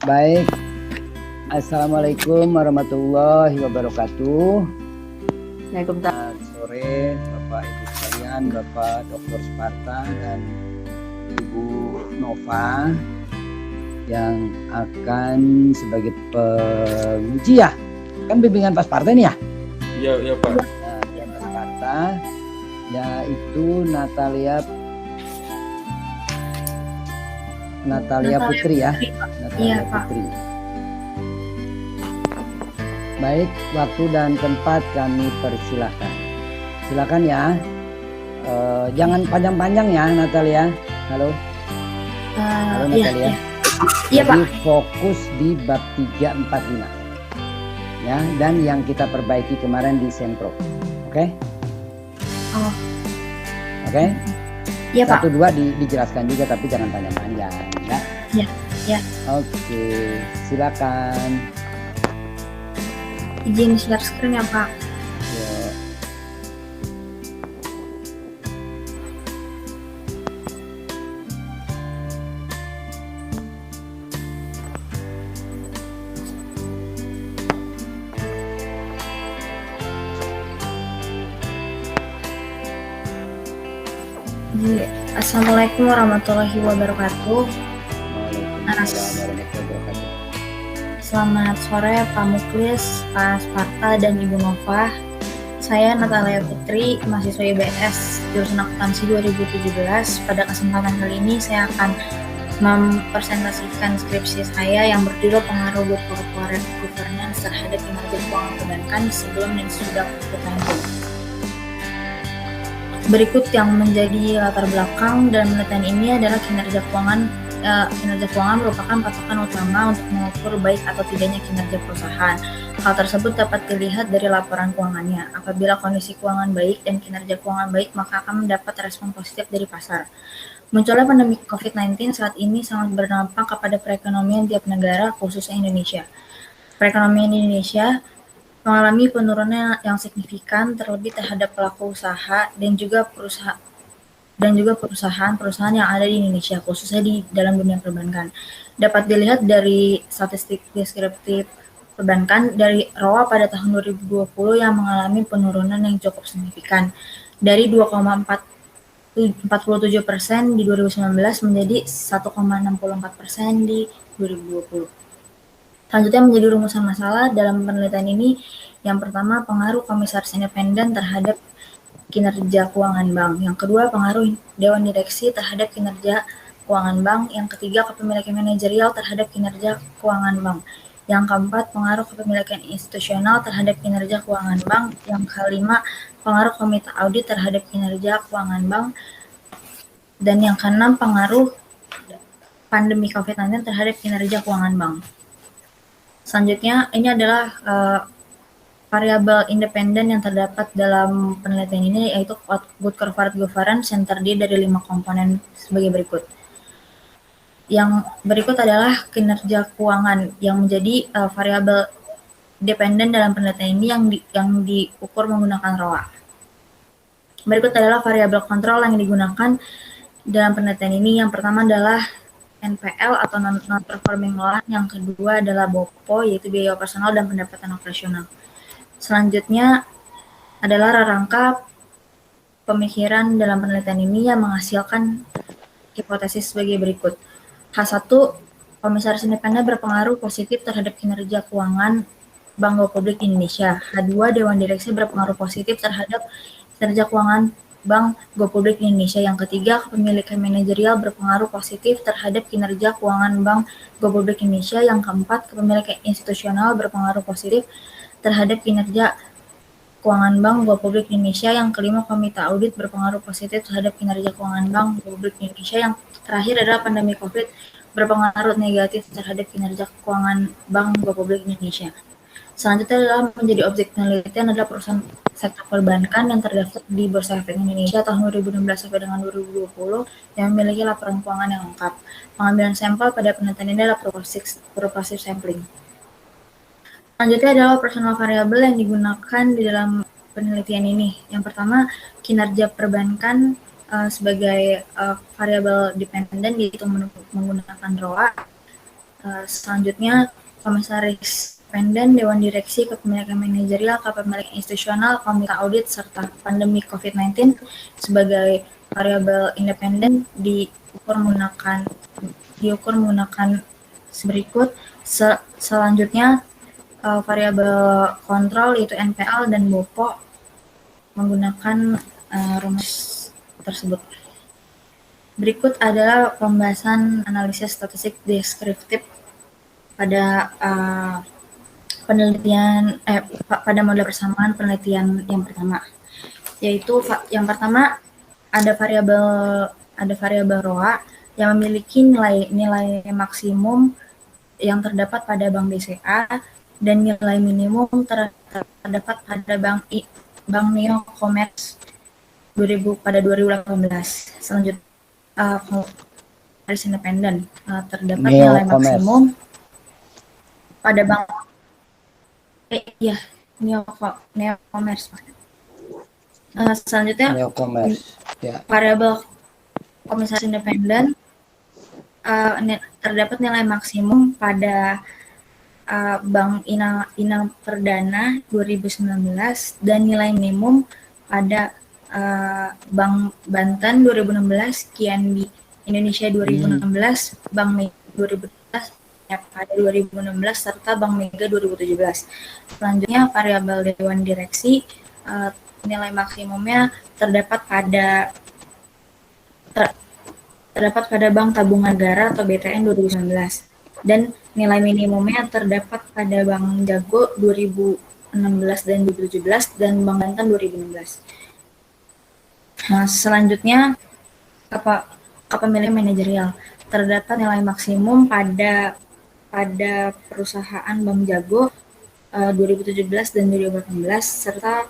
Baik, Assalamualaikum warahmatullahi wabarakatuh. Waalaikumsalam. Selamat sore Bapak Ibu sekalian, Bapak Dr. Sparta dan Ibu Nova yang akan sebagai penguji ya. Kan bimbingan Pak Sparta ini ya? Iya Pak. Nah, bimbingan Pak Sparta yaitu Natalia Putri ya. Natalia Putri. Baik, waktu dan tempat kami persilahkan. Silakan ya. Jangan panjang-panjang ya, Natalia. Halo. Halo Natalia. Iya Pak. Fokus di bab 345. Ya, dan yang kita perbaiki kemarin di Sempro. Oke? Oh. Oke? Iya Pak. 1, 2 dijelaskan juga tapi jangan panjang-panjang ya. Iya. Ya. Oke, silakan. Izin share screen ya Pak. Yuk. Assalamualaikum warahmatullahi wabarakatuh. Waalaikumsalam warahmatullahi wabarakatuh. Selamat sore Pak Muklis, Pak Sparta, dan Ibu Nova. Saya Natalia Putri, mahasiswa IBS jurusan akuntansi 2017. Pada kesempatan kali ini saya akan mempresentasikan skripsi saya yang berjudul Pengaruh Good Corporate Governance terhadap kinerja keuangan perbankan sebelum dan sesudah COVID-19. Berikut yang menjadi latar belakang dalam penelitian ini adalah kinerja keuangan merupakan patokan utama untuk mengukur baik atau tidaknya kinerja perusahaan. Hal tersebut dapat dilihat dari laporan keuangannya. Apabila kondisi keuangan baik dan kinerja keuangan baik, maka akan mendapat respon positif dari pasar. Munculnya pandemi COVID-19 saat ini sangat berdampak kepada perekonomian tiap negara, khususnya Indonesia. Perekonomian Indonesia mengalami penurunan yang signifikan terlebih terhadap pelaku usaha dan juga perusahaan-perusahaan yang ada di Indonesia, khususnya di dalam dunia perbankan. Dapat dilihat dari statistik deskriptif perbankan dari ROA pada tahun 2020 yang mengalami penurunan yang cukup signifikan dari 2,47% di 2019 menjadi 1,64% di 2020. Selanjutnya menjadi rumusan masalah dalam penelitian ini. Yang pertama, pengaruh komisaris independen terhadap kinerja keuangan bank. Yang kedua, pengaruh dewan direksi terhadap kinerja keuangan bank. Yang ketiga, kepemilikan manajerial terhadap kinerja keuangan bank. Yang keempat, pengaruh kepemilikan institusional terhadap kinerja keuangan bank. Yang kelima, pengaruh komite audit terhadap kinerja keuangan bank. Dan yang keenam, pengaruh pandemi COVID-19 terhadap kinerja keuangan bank. Selanjutnya, ini adalah variabel independen yang terdapat dalam penelitian ini, yaitu Good Corporate Governance yang terdiri dari 5 komponen sebagai berikut. Yang berikut adalah kinerja keuangan yang menjadi variabel dependen dalam penelitian ini yang diukur menggunakan ROA. Berikut adalah variabel kontrol yang digunakan dalam penelitian ini. Yang pertama adalah NPL atau non-performing loan, yang kedua adalah BOPO yaitu biaya operasional dan pendapatan operasional. Selanjutnya adalah rangka pemikiran dalam penelitian ini yang menghasilkan hipotesis sebagai berikut. H1, komisaris independen berpengaruh positif terhadap kinerja keuangan Bank Republik Indonesia. H2, dewan direksi berpengaruh positif terhadap kinerja keuangan Bank Republik Indonesia. Yang ketiga, kepemilikan manajerial berpengaruh positif terhadap kinerja keuangan Bank Republik Indonesia. Yang keempat, kepemilikan institusional berpengaruh positif terhadap kinerja keuangan Bank Republik Indonesia. Yang kelima, komite audit berpengaruh positif terhadap kinerja keuangan Bank Republik Indonesia. Yang terakhir adalah pandemi COVID berpengaruh negatif terhadap kinerja keuangan Bank Republik Indonesia. Selanjutnya adalah menjadi objek penelitian adalah perusahaan sektor perbankan yang terdaftar di Bursa Efek Indonesia tahun 2016 sampai dengan 2020 yang memiliki laporan keuangan yang lengkap. Pengambilan sampel pada penelitian ini adalah progressive sampling. Selanjutnya adalah operational variable yang digunakan di dalam penelitian ini. Yang pertama, kinerja perbankan sebagai variabel dependen, yaitu menggunakan ROA. Selanjutnya komisaris independen, dewan direksi, kepemilikan manajerial, kepemilikan institusional, komite audit, serta pandemi COVID-19 sebagai variabel independen diukur menggunakan berikut. Selanjutnya variabel kontrol yaitu NPL dan BOPO menggunakan rumus tersebut. Berikut adalah pembahasan analisis statistik deskriptif pada pada model persamaan penelitian yang pertama, yaitu yang pertama ada variabel ROA yang memiliki nilai maksimum yang terdapat pada bank BCA dan nilai minimum terdapat pada bank Neo Commerce pada 2018. Selanjutnya komisaris independen terdapat nilai maksimum pada bank Neo Commerce. Selanjutnya variabel komisaris independen terdapat nilai maksimum pada Bank Inang Perdana 2019 dan nilai minimum pada Bank Banten 2016, KNB Indonesia 2016, Bank Mega 2017 pada 2016 serta Bank Mega 2017. Selanjutnya variabel dewan direksi nilai maksimumnya terdapat pada Bank Tabungan Negara atau BTN 2019 dan nilai minimumnya terdapat pada Bank Jago 2016 dan 2017 dan Bank Banten 2016. Nah, selanjutnya kepemilikan manajerial terdapat nilai maksimum pada perusahaan Bank Jago 2017 dan 2018 serta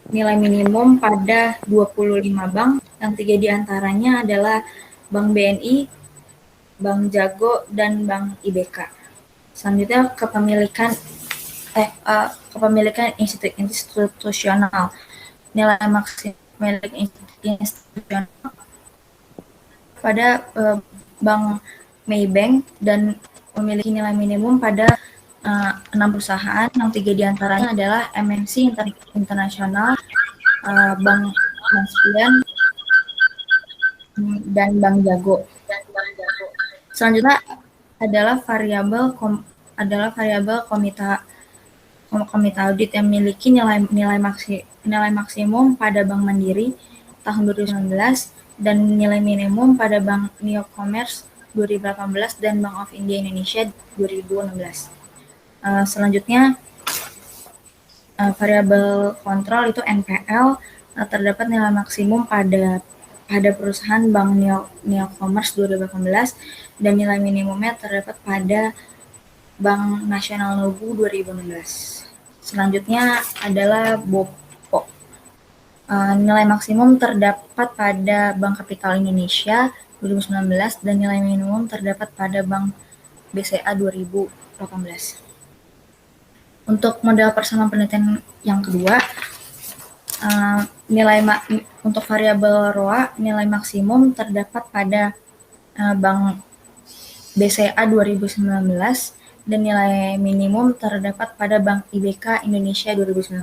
nilai minimum pada 25 bank yang 3 diantaranya adalah Bank BNI, Bank Jago, dan Bank IBK. Selanjutnya kepemilikan institusional. Nilai maksimum institusional pada Bank Maybank dan memiliki nilai minimum pada 6 perusahaan yang 3 diantaranya adalah MNC Internasional, Bank Spion, dan Bank Jago. Selanjutnya adalah variabel komite audit yang memiliki nilai maksimum pada Bank Mandiri tahun 2019 dan nilai minimum pada Bank Neo Commerce 2018 dan Bank of India Indonesia 2016. Selanjutnya variabel kontrol itu NPL terdapat nilai maksimum pada perusahaan Bank Neo Commerce 2018 dan nilai minimumnya terdapat pada Bank Nasional Nobu 2016. Selanjutnya adalah BOPO. Nilai maksimum terdapat pada Bank Kapital Indonesia 2019 dan nilai minimum terdapat pada Bank BCA 2018. Untuk model persamaan penelitian yang kedua, untuk variabel ROA nilai maksimum terdapat pada Bank BCA 2019 dan nilai minimum terdapat pada Bank IBK Indonesia 2019.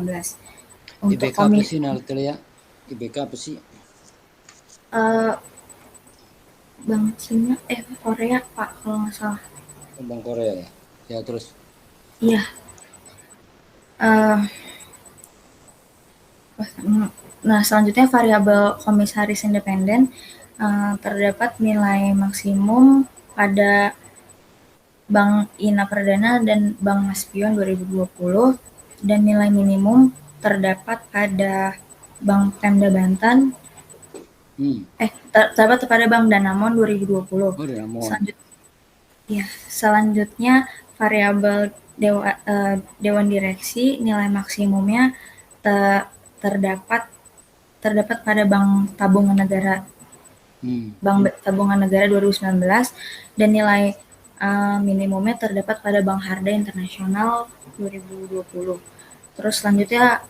Untuk IBK apa sih Natalia? IBK apa sih? Bank Cina, Korea Pak kalau nggak salah. Bank Korea ya? Ya terus? Iya. Nah, selanjutnya variabel komisaris independen terdapat nilai maksimum pada Bank Ina Perdana dan Bank Maspion 2020 dan nilai minimum terdapat pada Bank Pemda Banten terdapat pada Bank Danamon 2020. Selanjutnya variabel dewan direksi nilai maksimumnya terdapat pada Bank Tabungan Negara Bank Tabungan Negara 2019 dan nilai minimumnya terdapat pada Bank Harda Internasional 2020. Terus selanjutnya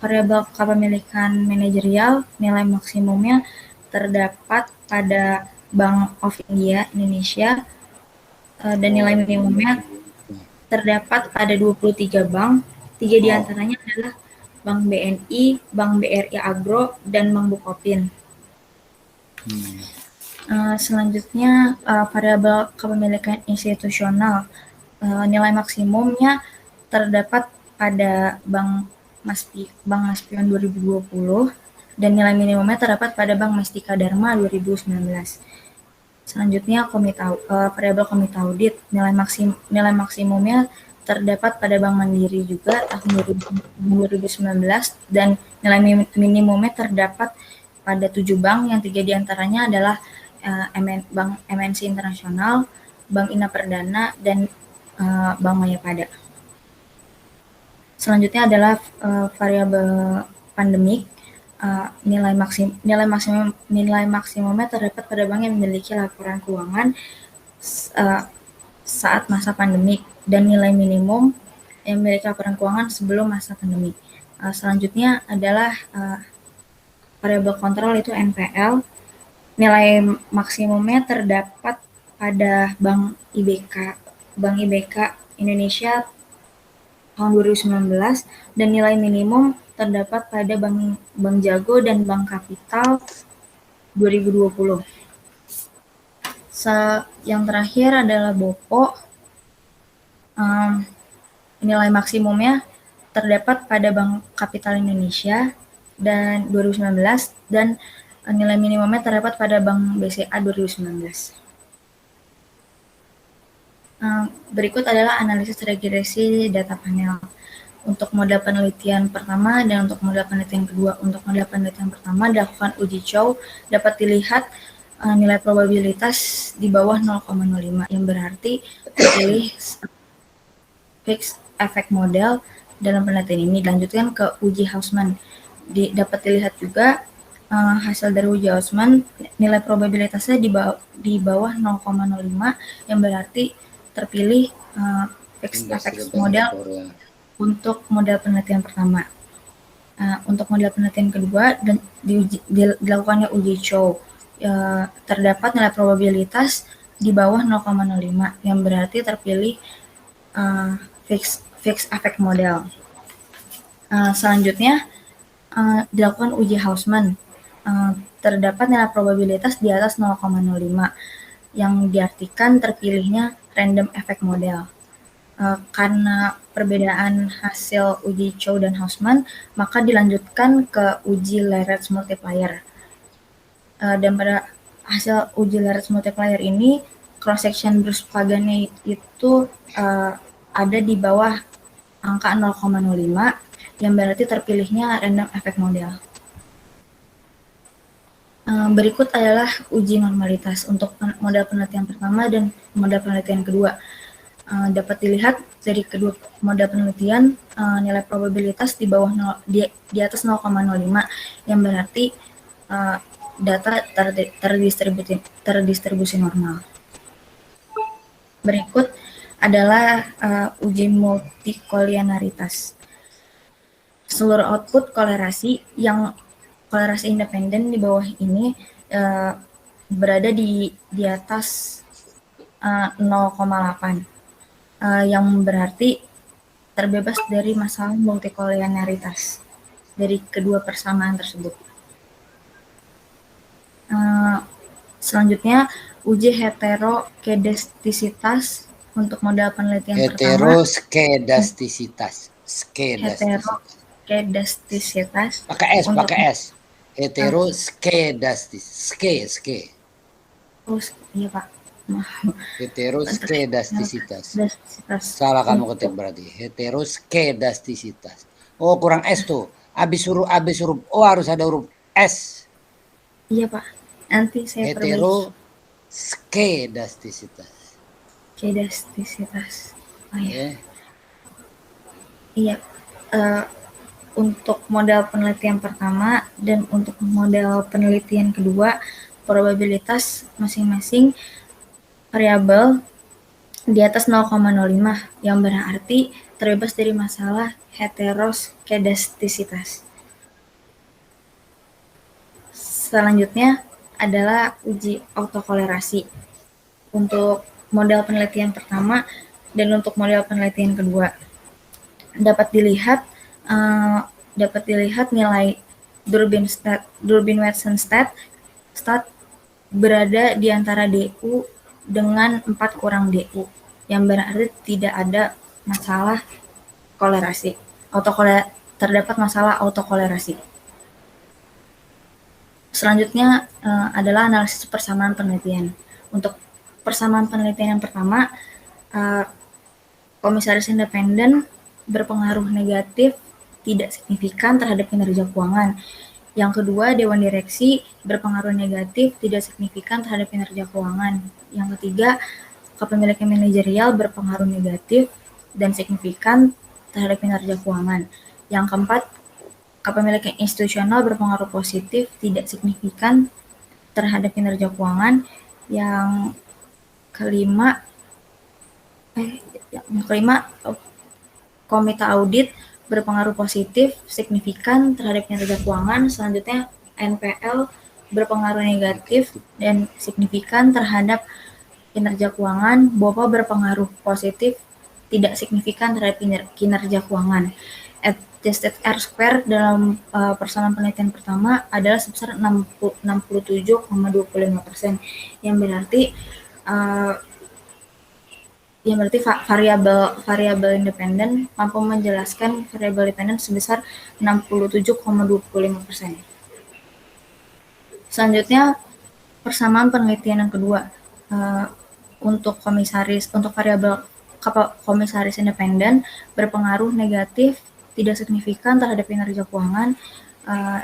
variabel kepemilikan manajerial nilai maksimumnya terdapat pada Bank of India Indonesia dan nilai Oh, minimumnya terdapat pada 23 bank. 3 oh, diantaranya adalah Bank BNI, Bank BRI Agro, dan Bank Bukopin. hmm. Selanjutnya, variabel kepemilikan institusional. Nilai maksimumnya terdapat pada Bank Maspion 2020 dan nilai minimumnya terdapat pada Bank Mestika Dharma 2019. Selanjutnya, variabel komite audit. Nilai maksimumnya terdapat pada Bank Mandiri juga tahun 2019 dan nilai minimumnya terdapat pada 7 bank yang 3 diantaranya adalah Bank MNC Internasional, Bank Ina Perdana, dan Bank Mayapada. Selanjutnya adalah variabel pandemik. Nilai maksimumnya terdapat pada bank yang memiliki laporan keuangan saat masa pandemik dan nilai minimum yang memiliki laporan keuangan sebelum masa pandemik. Selanjutnya adalah variabel kontrol, itu NPL. Nilai maksimumnya terdapat pada Bank IBK Indonesia tahun 2019 dan nilai minimum terdapat pada Bank Jago dan Bank Kapital 2020. Yang terakhir adalah BOPO. Nilai maksimumnya terdapat pada Bank Kapital Indonesia dan 2019 dan nilai minimumnya terdapat pada Bank BCA 2019. Berikut adalah analisis regresi data panel untuk model penelitian pertama dan untuk model penelitian kedua. Untuk model penelitian pertama dilakukan uji Chow, dapat dilihat nilai probabilitas di bawah 0,05 yang berarti terpilih fixed effect model dalam penelitian ini. Dilanjutkan ke uji Hausman. Dapat dilihat juga hasil dari uji Hausman, nilai probabilitasnya di bawah 0,05 yang berarti terpilih fixed effect model untuk model penelitian pertama. Untuk model penelitian kedua dan dilakukannya uji Chow, terdapat nilai probabilitas di bawah 0,05 yang berarti terpilih fixed effect model. Selanjutnya dilakukan uji Hausman, terdapat nilai probabilitas di atas 0,05 yang diartikan terpilihnya random effect model. Karena perbedaan hasil uji Chow dan Hausman, maka dilanjutkan ke uji Lagrange multiplier. Dan pada hasil uji Lagrange multiplier ini, cross section Bruce Pagannya itu ada di bawah angka 0,05 yang berarti terpilihnya random effect model. Berikut adalah uji normalitas untuk model penelitian pertama dan model penelitian kedua. Dapat dilihat dari kedua model penelitian, nilai probabilitas di atas 0,05 yang berarti data terdistribusi normal. Berikut adalah uji multikolinearitas. Seluruh output kolerasi yang kolerasi independen di bawah ini berada di atas 0,8 yang berarti terbebas dari masalah multikolinearitas dari kedua persamaan tersebut. Selanjutnya uji heterokedastisitas untuk model penelitian pertama. Heterokedastisitas. Pakai S. Heteroskedastis. Oh, iya Pak. Heteroskedastisitas. Salah kamu ketik berarti. Heteroskedastisitas. Oh, kurang S tuh. Abis huruf O harus ada huruf S. Iya Pak. Nanti saya perbaiki. Heteroskedastisitas. Kedastisitas. Oh, iya. Iya. Untuk model penelitian pertama dan untuk model penelitian kedua, probabilitas masing-masing variabel di atas 0,05 yang berarti terbebas dari masalah heteroskedastisitas. Selanjutnya adalah uji autokolerasi. Untuk model penelitian pertama dan untuk model penelitian kedua. Dapat dilihat nilai Durbin-Watson stat berada di antara DU dengan 4 kurang DU, yang berarti tidak ada masalah kolerasi. Terdapat masalah autokolerasi. Selanjutnya adalah analisis persamaan penelitian. Untuk persamaan penelitian yang pertama, komisaris independen berpengaruh negatif tidak signifikan terhadap kinerja keuangan. Yang kedua, Dewan Direksi berpengaruh negatif tidak signifikan terhadap kinerja keuangan. Yang ketiga, kepemilikan manajerial berpengaruh negatif dan signifikan terhadap kinerja keuangan. Yang keempat, kepemilikan institusional berpengaruh positif tidak signifikan terhadap kinerja keuangan. Yang kelima, komite audit berpengaruh positif signifikan terhadap kinerja keuangan. Selanjutnya, NPL berpengaruh negatif dan signifikan terhadap kinerja keuangan. BOPA berpengaruh positif tidak signifikan terhadap kinerja keuangan. Adjusted R-square dalam persamaan penelitian pertama adalah sebesar 67,25%, yang berarti variabel independen mampu menjelaskan variabel dependen sebesar 67,25%. Selanjutnya, persamaan penelitian yang kedua. Untuk variabel komisaris independen berpengaruh negatif tidak signifikan terhadap kinerja keuangan.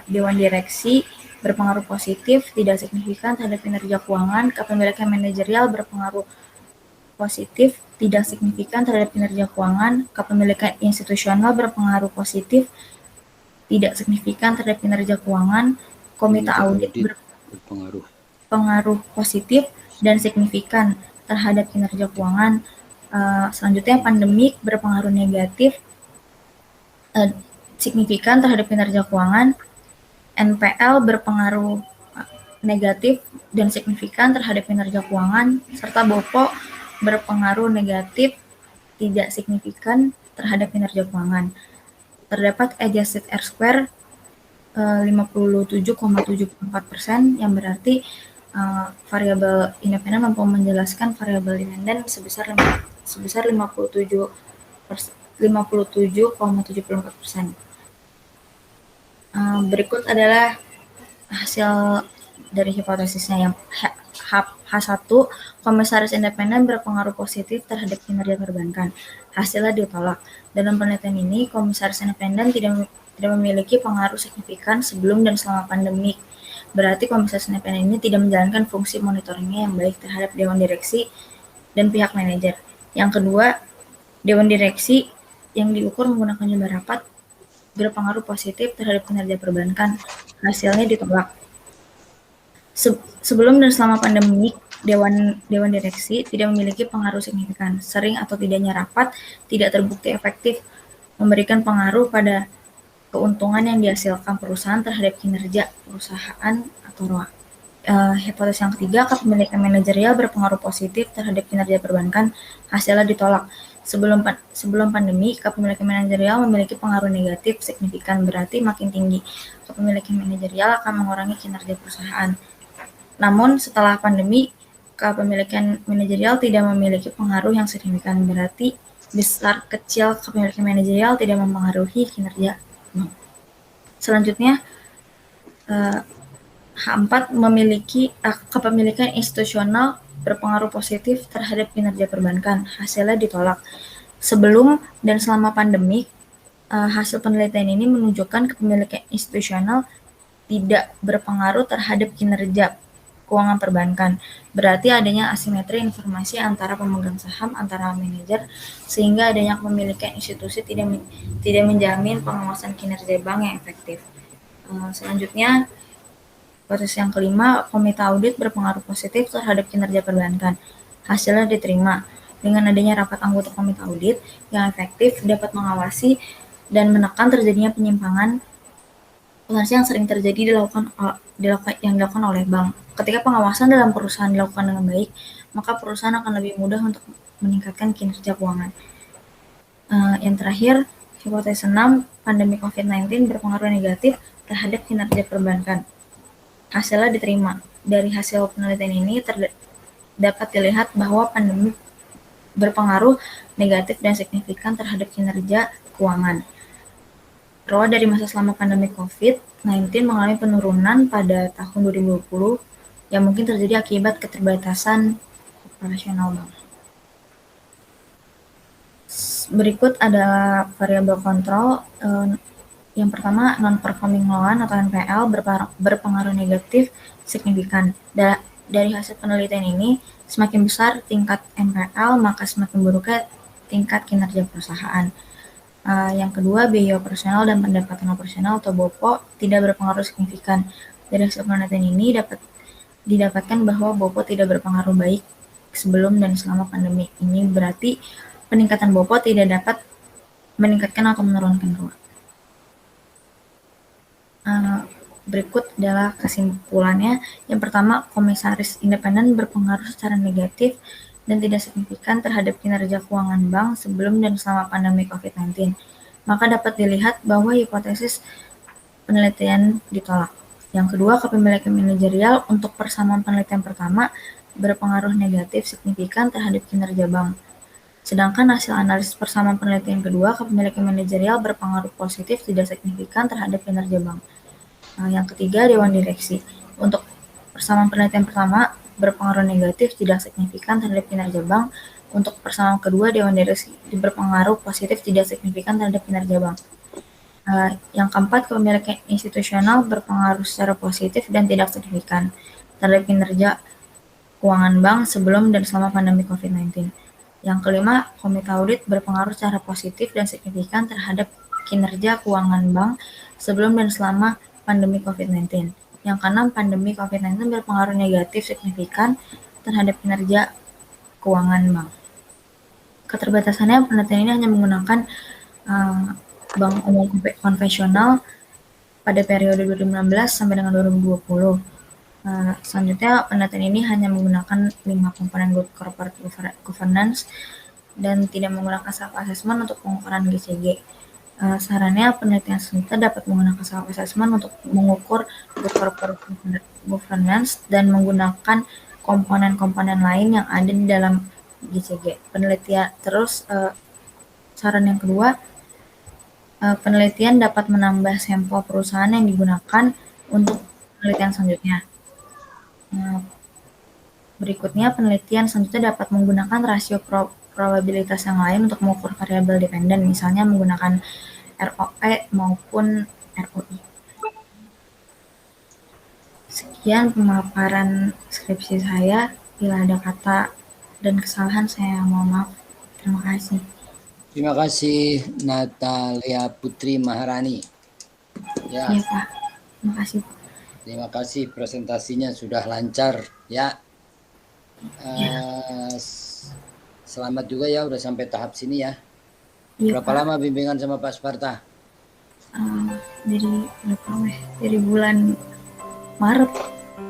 Dewan Direksi berpengaruh positif tidak signifikan terhadap kinerja keuangan. Kepemilikan manajerial berpengaruh positif tidak signifikan terhadap kinerja keuangan. Kepemilikan institusional berpengaruh positif tidak signifikan terhadap kinerja keuangan. Komite audit berpengaruh positif dan signifikan terhadap kinerja keuangan. Selanjutnya, pandemik berpengaruh negatif signifikan terhadap kinerja keuangan. NPL berpengaruh negatif dan signifikan terhadap kinerja keuangan, serta BOPO berpengaruh negatif tidak signifikan terhadap kinerja keuangan. Terdapat adjusted R-square 57,74%, yang berarti variabel independen mampu menjelaskan variabel dependen sebesar 57,74%. Berikut adalah hasil dari hipotesisnya. Yang H1, komisaris independen berpengaruh positif terhadap kinerja perbankan. Hasilnya ditolak. Dalam penelitian ini, komisaris independen tidak memiliki pengaruh signifikan sebelum dan selama pandemi. Berarti komisaris independen ini tidak menjalankan fungsi monitoringnya yang baik terhadap Dewan Direksi dan pihak manajer. Yang kedua, Dewan Direksi yang diukur menggunakan jumlah rapat berpengaruh positif terhadap kinerja perbankan. Hasilnya ditolak. Sebelum dan selama pandemi, Dewan Direksi tidak memiliki pengaruh signifikan. Sering atau tidaknya rapat tidak terbukti efektif memberikan pengaruh pada keuntungan yang dihasilkan perusahaan terhadap kinerja perusahaan atau ROA. Hipotesis yang ketiga, kepemilikan manajerial berpengaruh positif terhadap kinerja perbankan. Hasilnya ditolak. Sebelum pandemi, kepemilikan manajerial memiliki pengaruh negatif signifikan, berarti makin tinggi kepemilikan manajerial akan mengurangi kinerja perusahaan. Namun setelah pandemi, kepemilikan manajerial tidak memiliki pengaruh yang signifikan, berarti besar kecil kepemilikan manajerial tidak mempengaruhi kinerja. Selanjutnya, H4 memiliki kepemilikan institusional berpengaruh positif terhadap kinerja perbankan. Hasilnya ditolak. Sebelum dan selama pandemi, hasil penelitian ini menunjukkan kepemilikan institusional tidak berpengaruh terhadap kinerja keuangan perbankan. Berarti adanya asimetri informasi antara pemegang saham, antara manajer, sehingga adanya kepemilikan institusi tidak menjamin pengawasan kinerja bank yang efektif. Selanjutnya, proses yang kelima, komite audit berpengaruh positif terhadap kinerja perbankan. Hasilnya diterima. Dengan adanya rapat anggota komite audit yang efektif dapat mengawasi dan menekan terjadinya penyimpangan potensi yang sering terjadi yang dilakukan oleh bank. Ketika pengawasan dalam perusahaan dilakukan dengan baik, maka perusahaan akan lebih mudah untuk meningkatkan kinerja keuangan. Yang terakhir, hipotesis 6, pandemi COVID-19 berpengaruh negatif terhadap kinerja perbankan. Hasilnya diterima. Dari hasil penelitian ini dapat dilihat bahwa pandemi berpengaruh negatif dan signifikan terhadap kinerja keuangan. ROA dari masa selama pandemi COVID-19 mengalami penurunan pada tahun 2020 yang mungkin terjadi akibat keterbatasan operasional bank. Berikut adalah variabel kontrol. Yang pertama, non-performing loan atau NPL berpengaruh negatif signifikan. Dari hasil penelitian ini, semakin besar tingkat NPL, maka semakin buruknya tingkat kinerja perusahaan. Yang kedua, biaya operasional dan pendapatan operasional atau BOPO tidak berpengaruh signifikan. Dari hasil penelitian ini didapatkan bahwa BOPO tidak berpengaruh baik sebelum dan selama pandemi. Ini berarti peningkatan BOPO tidak dapat meningkatkan atau menurunkan ROA. Berikut adalah kesimpulannya. Yang pertama, komisaris independen berpengaruh secara negatif dan tidak signifikan terhadap kinerja keuangan bank sebelum dan selama pandemi COVID-19. Maka dapat dilihat bahwa hipotesis penelitian ditolak. Yang kedua, kepemilikan manajerial untuk persamaan penelitian pertama berpengaruh negatif signifikan terhadap kinerja bank. Sedangkan hasil analisis persamaan penelitian kedua, kepemilikan manajerial berpengaruh positif tidak signifikan terhadap kinerja bank. Yang ketiga, Dewan Direksi. Untuk persamaan penelitian pertama, berpengaruh negatif tidak signifikan terhadap kinerja bank. Untuk persamaan kedua, Dewan Direksi berpengaruh positif tidak signifikan terhadap kinerja bank. Yang keempat, kepemilikan institusional berpengaruh secara positif dan tidak signifikan terhadap kinerja keuangan bank sebelum dan selama pandemi COVID-19. Yang kelima, komite audit berpengaruh secara positif dan signifikan terhadap kinerja keuangan bank sebelum dan selama pandemi COVID-19. Yang keenam, pandemi COVID-19 berpengaruh negatif signifikan terhadap kinerja keuangan bank. Keterbatasannya, penelitian ini hanya menggunakan bank umum konvensional pada periode 2016 sampai dengan 2020. Selanjutnya, penelitian ini hanya menggunakan 5 komponen good corporate governance dan tidak menggunakan self-assessment untuk pengukuran GCG. Sarannya, penelitian selanjutnya dapat menggunakan self-assessment untuk mengukur good corporate governance dan menggunakan komponen-komponen lain yang ada di dalam GCG. Saran yang kedua, penelitian dapat menambah sampel perusahaan yang digunakan untuk penelitian selanjutnya. Berikutnya, penelitian selanjutnya dapat menggunakan rasio probabilitas yang lain untuk mengukur variabel dependen, misalnya menggunakan ROE maupun ROI. Sekian pemaparan skripsi saya. Bila ada kata dan kesalahan, saya mohon maaf. Terima kasih. Terima kasih Natalia Putri Maharani. Ya, Pak. Terima kasih. Terima kasih, presentasinya sudah lancar ya. Selamat juga ya udah sampai tahap sini ya. Berapa lama bimbingan sama Pak Sparta? Dari bulan Maret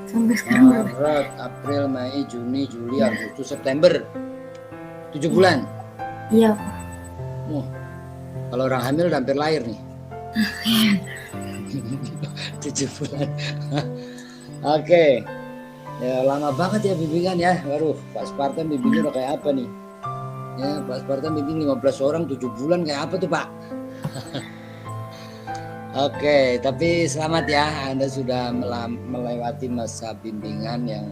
sampai sekarang. Maret, April, Mei, Juni, Juli, Agustus, September. 7 bulan. Iya, Pak. Kalau orang hamil udah hampir lahir nih. 7 bulan. Oke. Ya lama banget ya bimbingan ya. Waduh, Pak Sparta bimbingnya udah kayak apa nih? Ya, Pak Sparta bimbing 15 orang 7 bulan kayak apa tuh, Pak? Oke, tapi selamat ya. Anda sudah melewati masa bimbingan yang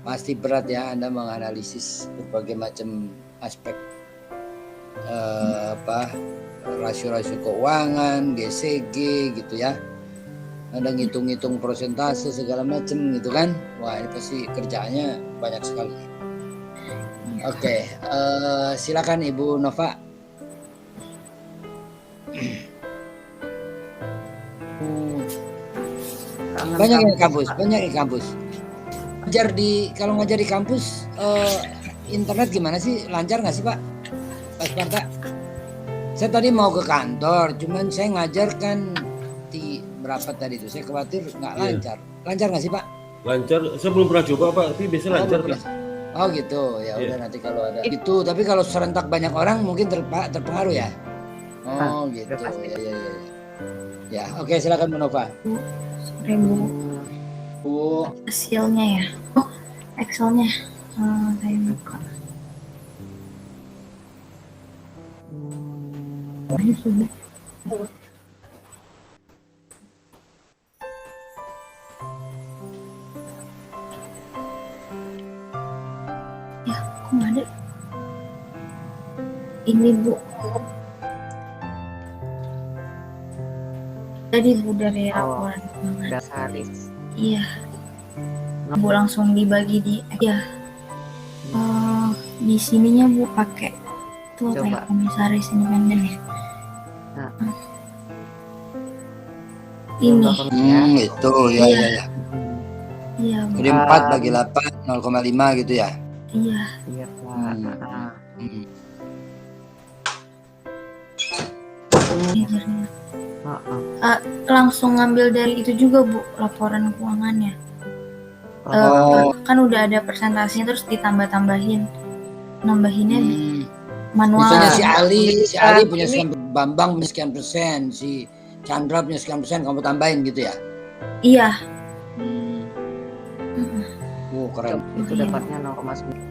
pasti berat ya. Anda menganalisis berbagai macam aspek rasio-rasio keuangan, GCG gitu ya. Anda ngitung-ngitung prosentase segala macam gitu kan. Wah, ini pasti kerjaannya banyak sekali. Oke, silakan Ibu Nova. Banyak yang kampus. Kalau ngajar di kampus internet gimana sih? Lancar nggak sih Pak? Pak Sparta? Saya tadi mau ke kantor, cuman saya ngajar kan berapa tadi itu? Saya khawatir nggak Iya. lancar. Lancar nggak sih Pak? Lancar, saya belum pernah coba Pak, tapi biasanya lancar belum Pak. Oh gitu, ya Iya. udah nanti kalau ada itu. Tapi kalau serentak banyak orang mungkin terpengaruh ya. Oh gitu, ya. Ya, oke silakan Bu Nova. Sore Bu. Bu, Hasilnya ya. Oh, Excelnya. Saya buka. Ini sudah. Ya, kok nggak ada? Ini Bu. Tadi Bu dari laporan keuangan. Dasaris. Iya. Bu langsung dibagi di ya. Di sininya Bu pakai tuh Coba. kayak komisaris independen ya. Nah. Ini. itu ya. Iya Bu. Jadi 4 bagi 8 0,5 gitu ya. Iya. Iya Pak. Hmm. Ini langsung ngambil dari itu juga Bu laporan keuangannya. Kan udah ada persentasenya terus ditambah-tambahin. Nambahinnya manual. Misalnya si Ali punya sekian, Bambang punya sekian persen, si Chandra punya sekian persen, kamu tambahin gitu ya? Iya. Keren. Itu dapatnya 0,9.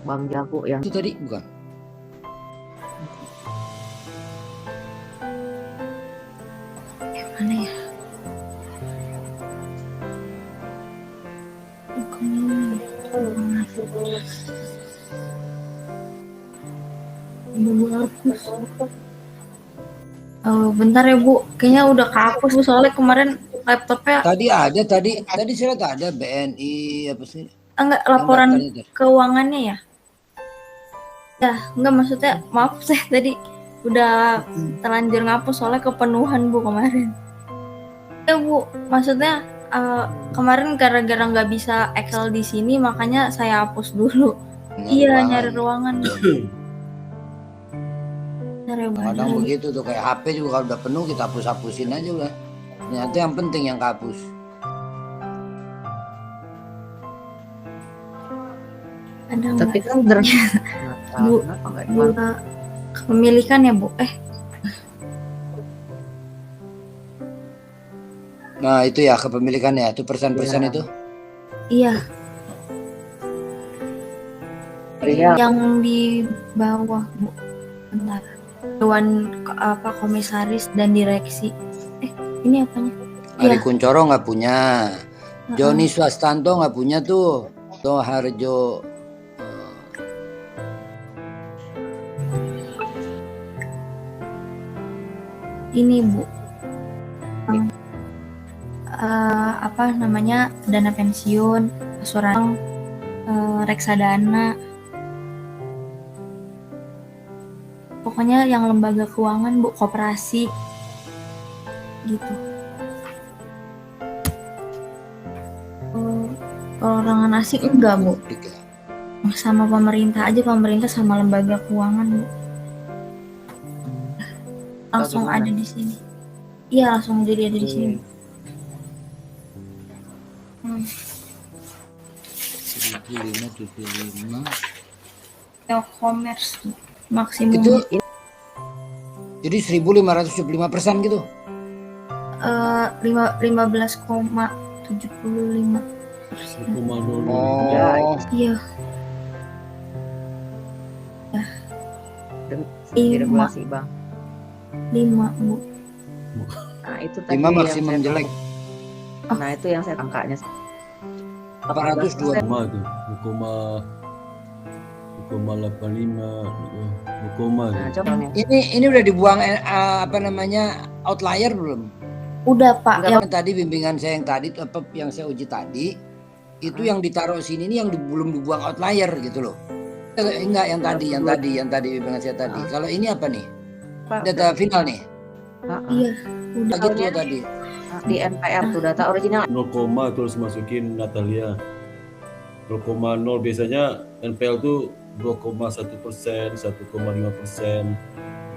Bang Jago yang Itu tadi bukan? Yang mana ya? Bukan ini. Bentar ya Bu, kayaknya udah kehapus Bu soalnya kemarin laptopnya Tadi saya lihat ada BNI apa sih? enggak laporan Yang daftarnya keuangannya ya? Ya, enggak maksudnya maaf saya tadi udah terlanjur ngapus soalnya kepenuhan Bu kemarin. Ya Bu, maksudnya kemarin gara-gara nggak bisa Excel di sini makanya saya hapus dulu. Iya, nyari ruangan. Kadang begitu tuh kayak HP juga kalau udah penuh kita hapus-hapusin aja udah. Ternyata yang penting yang kehapus. Ada tapi kan Bu, kepemilikan ya Bu. Nah itu ya kepemilikannya, itu persen-persen itu. Iya. Iya. Yang di bawah Bu. Bentar. Dewan komisaris dan direksi. Ini apanya? Ari Kuncoro nggak punya, Joni Swastanto nggak punya tuh, Harjo. Ini Bu. Apa namanya, dana pensiun, asuransi, reksadana. Pokoknya yang lembaga keuangan Bu, koperasi gitu. Kalau orang asing enggak Bu, sama pemerintah aja, pemerintah sama lembaga keuangan Bu. Langsung ada di sini. Iya, langsung jadi ada di sini. 1.575. Telkomers maksimum Itu jadi 1.575% gitu. 15,75%. Oh. Iya. Regulasi Bang. 5 Bu. Nah itu tadi 5 maksimum yang jelek. Nah itu yang saya angkanya 802. 2,85 tuh, 2,85, Nah coba nih. Ini udah dibuang apa namanya outlier belum? Udah Pak. Yang tadi bimbingan saya yang tadi yang saya uji tadi itu yang ditaruh sini ini yang belum dibuang outlier gitu loh. Enggak yang tadi bimbingan saya tadi. Kalau ini apa nih? Data final nih. Iya, udah Gitu tadi. Di NPR tuh data original. 0, terus masukin Natalia. 0,0 biasanya NPL tuh 2,1%, 1,5%,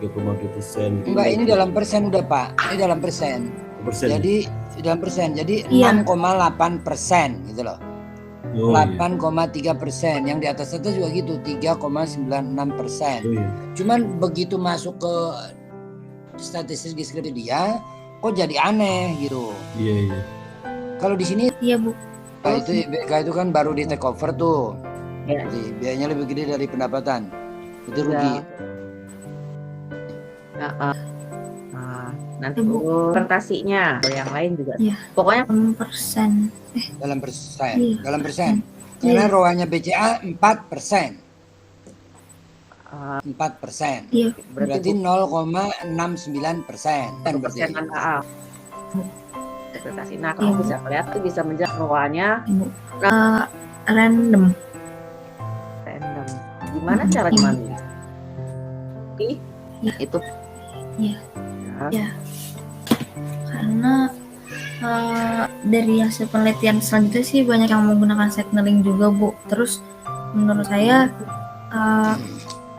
3,2%. Enggak, ini dalam persen udah Pak. Ini dalam persen. Persen. Jadi dalam persen. Jadi Iya. 6,8% gitu loh. Oh, iya. 8,3%. Yang di atas itu juga gitu, 3,96%. Oh, iya. Cuman begitu masuk ke statistik deskripsi dia, kok jadi aneh gitu. Iya, iya. Kalau di sini Iya Bu. itu IBK itu kan baru di take over tuh. Ya. Jadi, biayanya lebih gede dari pendapatan. Itu rugi. Nah, nanti Ibu. presentasinya atau yang lain juga. Iya. Pokoknya 6%. Dalam persen. Iya. Dalam persen. Karena Iya. ROA-nya BCA 4%. uh, 4%. Iya. Berarti 0,69%. Kan berarti. persenan AA. Presentasi. Nah, kamu bisa lihat tuh bisa menjadi ROA-nya Ibu. Random. random. Gimana Hmm. cara gimana? Iya. Itu. Iya. Ya. Ya. Karena dari hasil penelitian selanjutnya sih banyak yang menggunakan signaling juga Bu. Terus menurut saya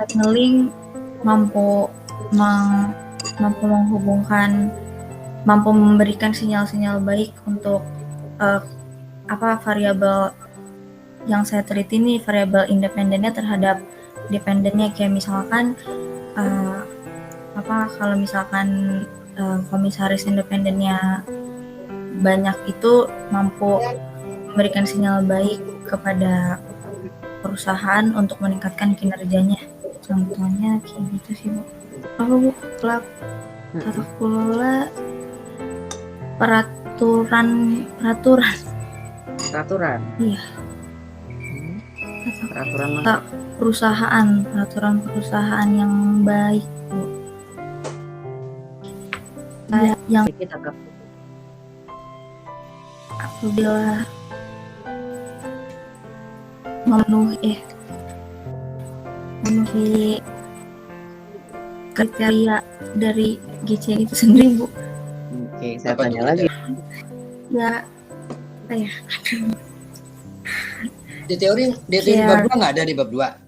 signaling mampu menghubungkan, mampu memberikan sinyal-sinyal baik untuk variabel yang saya teliti ini, variabel independennya terhadap dependennya, kayak misalkan kalau misalkan komisaris independennya banyak, itu mampu memberikan sinyal baik kepada perusahaan untuk meningkatkan kinerjanya. Contohnya kayak gitu sih Bu. Apa Bu? Tata kelola peraturan. Iya. Peraturan perusahaan yang baik Bu. Kayak yang Sedikit agak apabila memenuhi kriteria dari GC itu sendiri Bu. Oke, saya Apa tanya tuh? lagi. Ya, apa ya? Di teori Iya. bab 2 nggak ada di bab 2?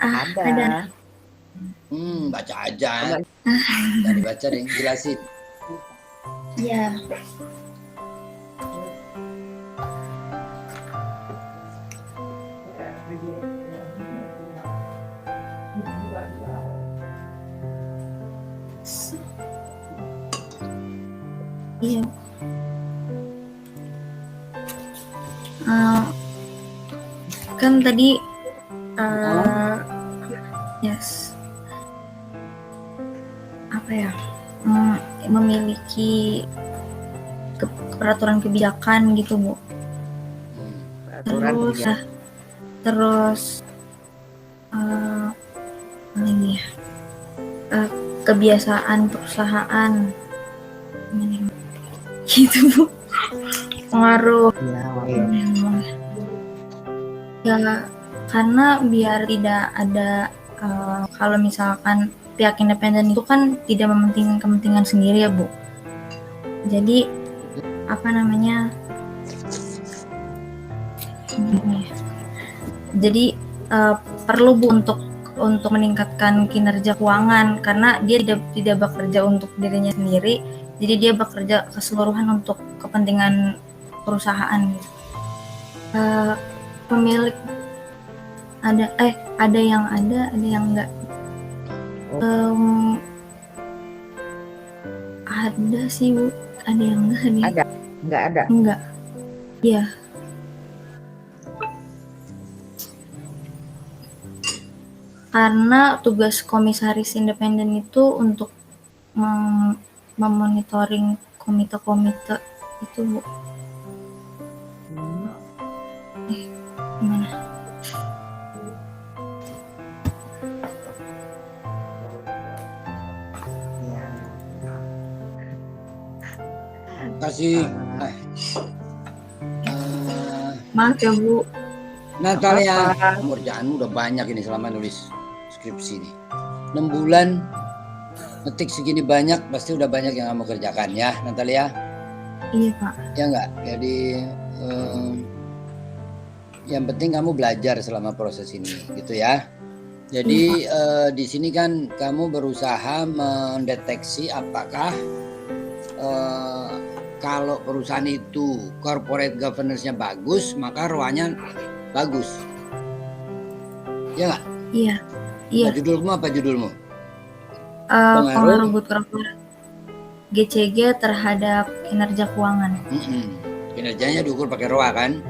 Ada. Baca aja. Nggak dibaca deh, jelasin. Ya. Iya. Kan tadi memiliki peraturan kebijakan gitu Bu. Terus ini kebiasaan perusahaan gitu Bu, pengaruh ya, karena biar tidak ada kalau misalkan pihak independen itu kan tidak mementingkan kepentingan sendiri ya Bu. Jadi perlu Bu untuk meningkatkan kinerja keuangan, karena dia tidak bekerja untuk dirinya sendiri, jadi dia bekerja keseluruhan untuk kepentingan perusahaan. Pemilik ada yang enggak. Ada sih Bu, ada yang enggak. Enggak. Iya. Karena tugas komisaris independen itu untuk memonitoring komite-komite itu Bu. Gimana? Kasih Maaf ya Bu. Natalia, kerjaanmu udah banyak ini selama nulis skripsi nih. 6 bulan ngetik segini banyak, pasti udah banyak yang kamu kerjakan ya Natalia? Iya Pak. Ya enggak? Jadi yang penting kamu belajar selama proses ini, gitu ya. Jadi di sini kan kamu berusaha mendeteksi apakah kalau perusahaan itu corporate governance-nya bagus, maka ROA-nya bagus. Ya nggak? Iya. Iya. Nah, judulmu apa judulmu? Pengaruh good corporate GCG terhadap kinerja keuangan. Kinerjanya diukur pakai ROA kan.